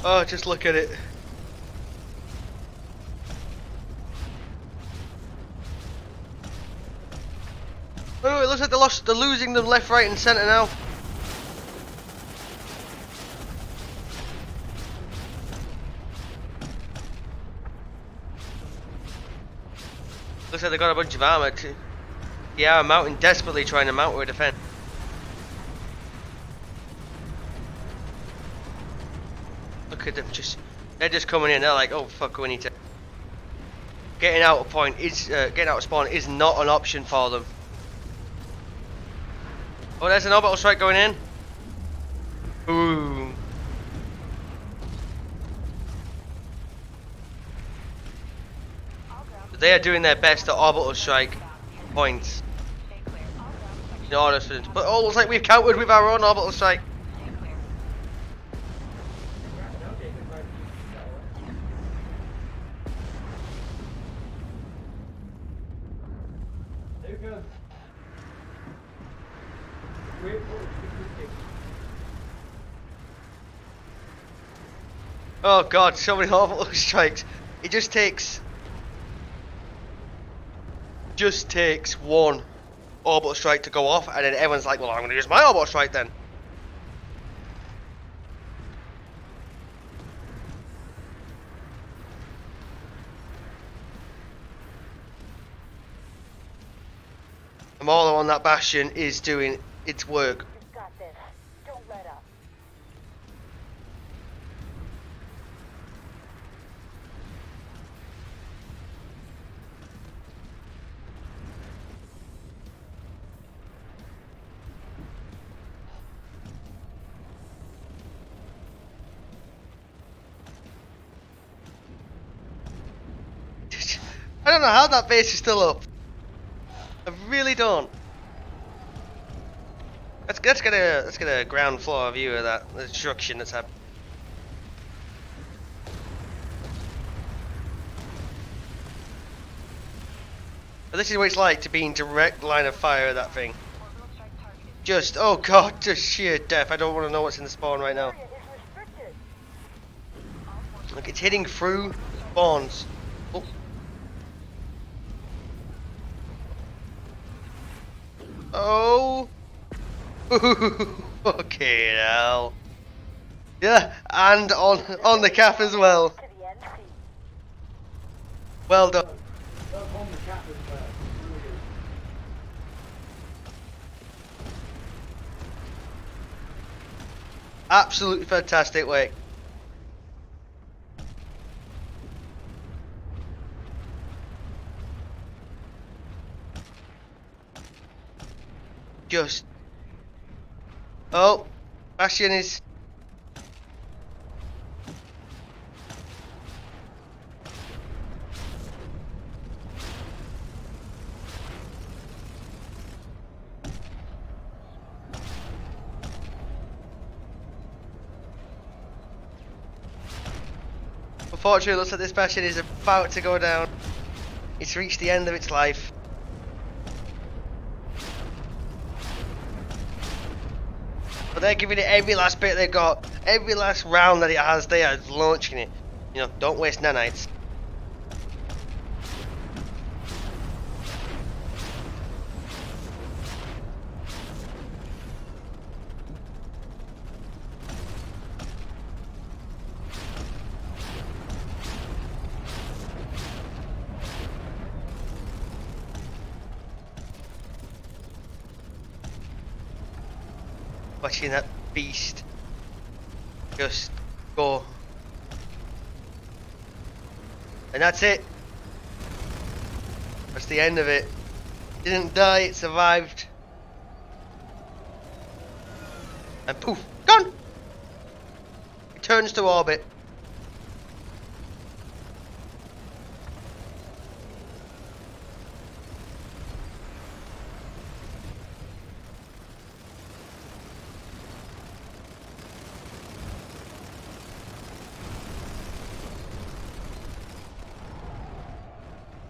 Oh, just look at it. Oh, it looks like they're losing them left, right and centre now. Looks like they got a bunch of armor too. Yeah, I'm mounting desperately trying to mount or defend. Look at them they're just coming in, they're like, oh fuck, we need to. Getting out of getting out of spawn is not an option for them. Oh, there's an orbital strike going in. Boom. They are doing their best at orbital strike points. In order for them to, but oh, looks like we've countered with our own orbital strike. Oh god, so many orbital strikes. It just takes one orbital strike to go off, and then everyone's like, well, I'm gonna use my orbital strike then. And Marlo on that bastion is doing its work. You've got this. Don't let up. I don't know how that base is still up. I really don't. Let's get a ground floor view of that destruction that's happened. But this is what it's like to be in direct line of fire of that thing. Just, oh god, just sheer death. I don't want to know what's in the spawn right now. Look, it's hitting through spawns. Oh. Oh. Okay, now. Yeah, and on the cap as well. Well done. Absolutely fantastic work. Just. Oh, Bastion is. Unfortunately, it looks like this Bastion is about to go down. It's reached the end of its life. But they're giving it every last bit they've got. Every last round that it has, they are launching it. You know, don't waste nanites. Watching that beast just go. And that's it. That's the end of it. Didn't die, it survived. And poof, gone! Returns to orbit.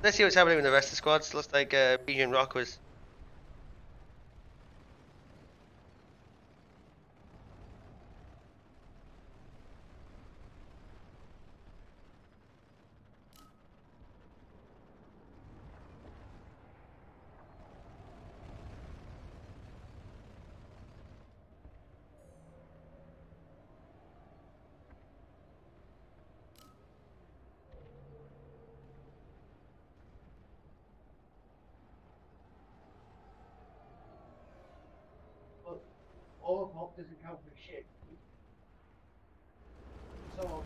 Let's see what's happening with the rest of the squads. Looks like Bijan Rock was. doesn't count for shit. So,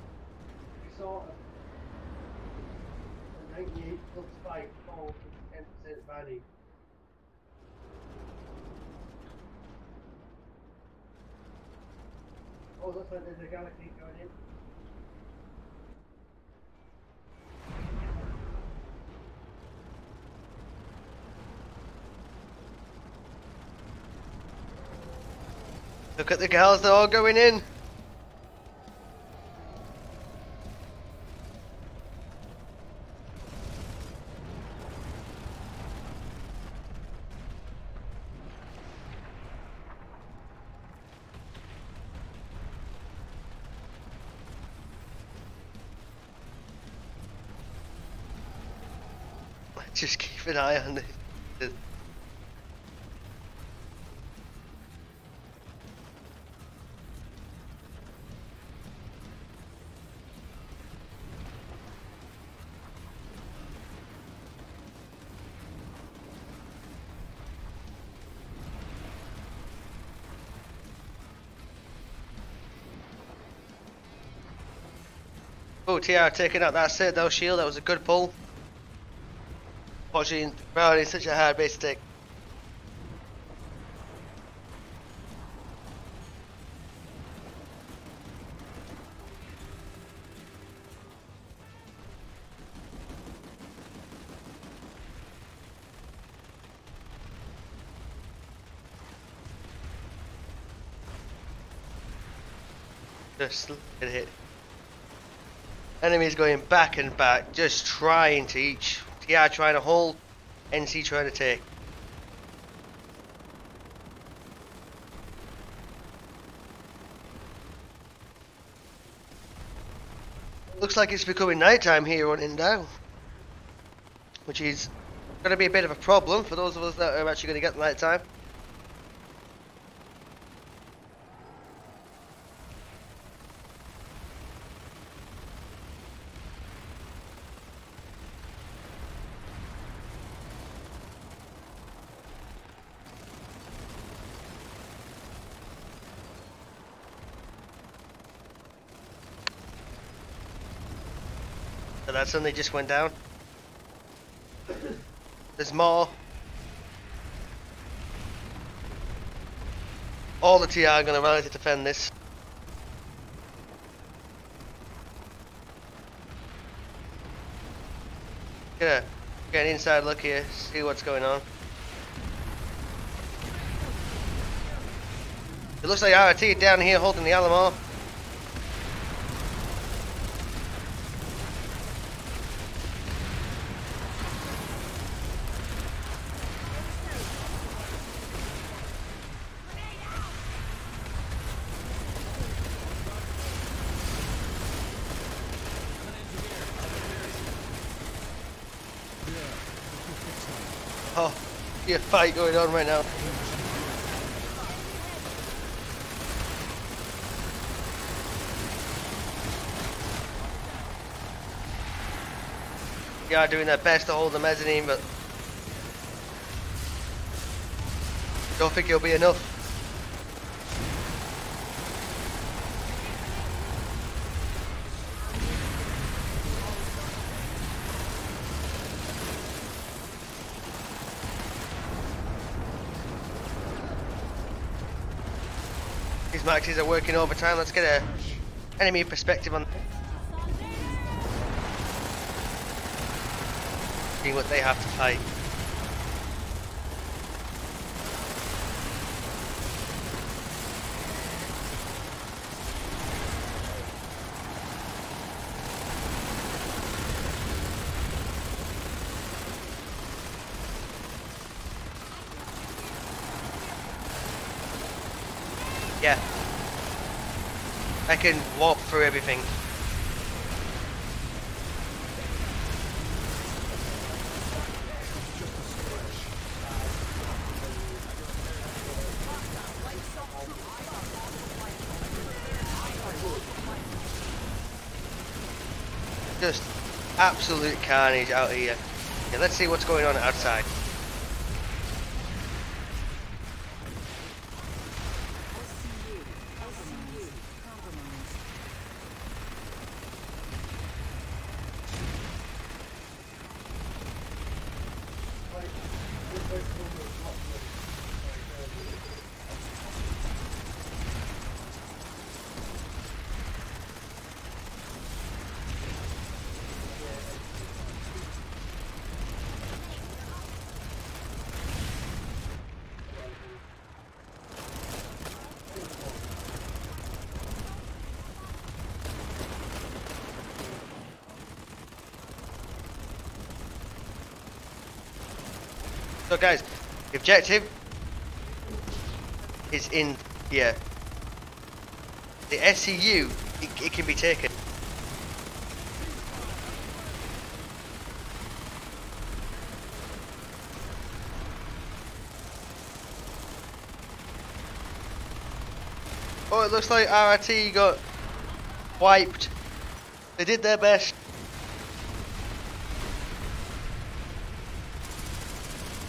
it's sort of a 98 plus 5 falls with 10% value. Oh, looks like there's a galaxy going in. Look at the gals, they're all going in. Just keep an eye on this. Oh, TR taking out that Citadel shield, that was a good pull. Watching Brown is such a hard base to take. Just look at it. Enemies going back and back, just trying to each. TR trying to hold, NC trying to take. Looks like it's becoming nighttime here on Indau, which is going to be a bit of a problem for those of us that are actually going to get the nighttime. So that suddenly just went down. There's more. All the TR are going to rally to defend this. Get an inside look here, see what's going on. It looks like RT down here holding the Alamo. Oh, see a fight going on right now. They are doing their best to hold the mezzanine, but don't think it'll be enough. These maxis are working overtime. Let's get a enemy perspective on seeing what they have to fight. Yeah, I can walk through everything. Just absolute carnage out here. Yeah, let's see what's going on outside. So guys, the objective is in here. The SCU, it can be taken. Oh, it looks like RRT got wiped. They did their best.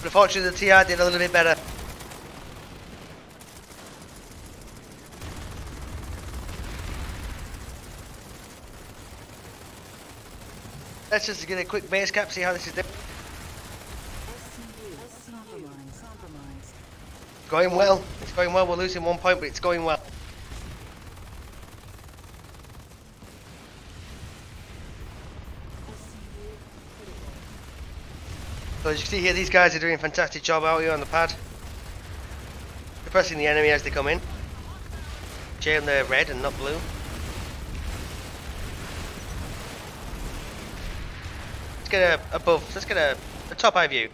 But unfortunately the TR did a little bit better. Let's just get a quick base cap, see how this is doing. Going well. It's going well. We're losing 1 point, but it's going well. So as you can see here, these guys are doing a fantastic job out here on the pad. Suppressing the enemy as they come in. Shame they're red and not blue. Let's get let's get a top eye view.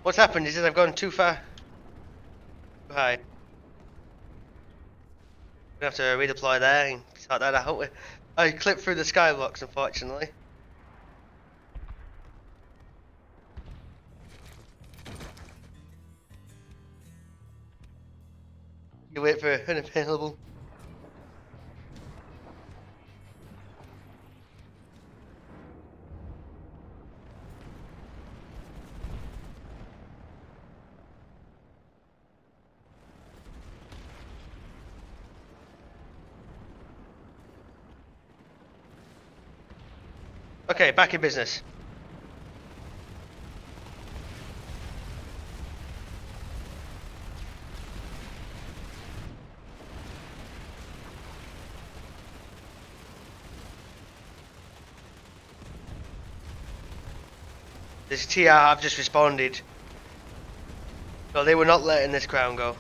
What's happened is that I've gone too far. Too high. Gonna have to redeploy there and sort that out. I clipped through the skyblocks, unfortunately. You wait for unavailable. Okay, back in business. This TR have just responded. So they were not letting this crown go.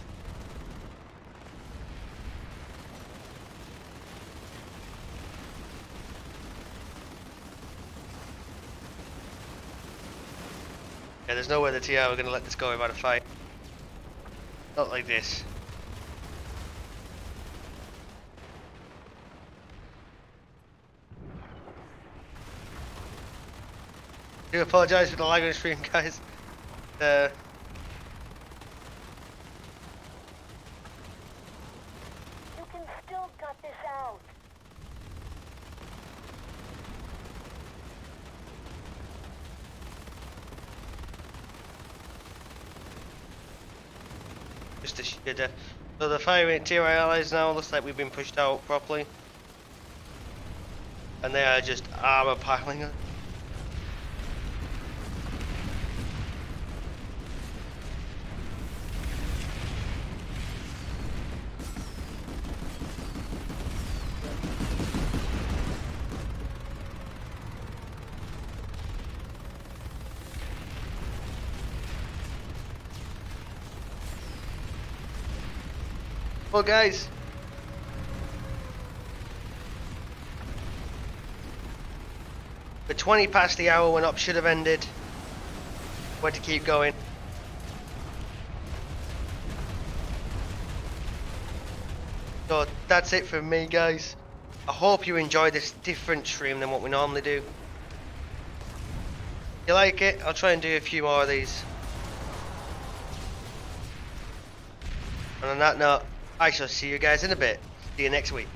Yeah, there's no way the TR are going to let this go without a fight. Not like this. I do apologise for the lag on the stream, guys. You can still cut this out. Just a shit. So the fire rate TR allies now looks like we've been pushed out properly. And they are just armor piling up. Well guys, we're 20 past the hour when op should have ended. Want to keep going. So that's it from me, guys. I hope you enjoy this different stream than what we normally do. If you like it, I'll try and do a few more of these. And on that note, I shall see you guys in a bit. See you next week.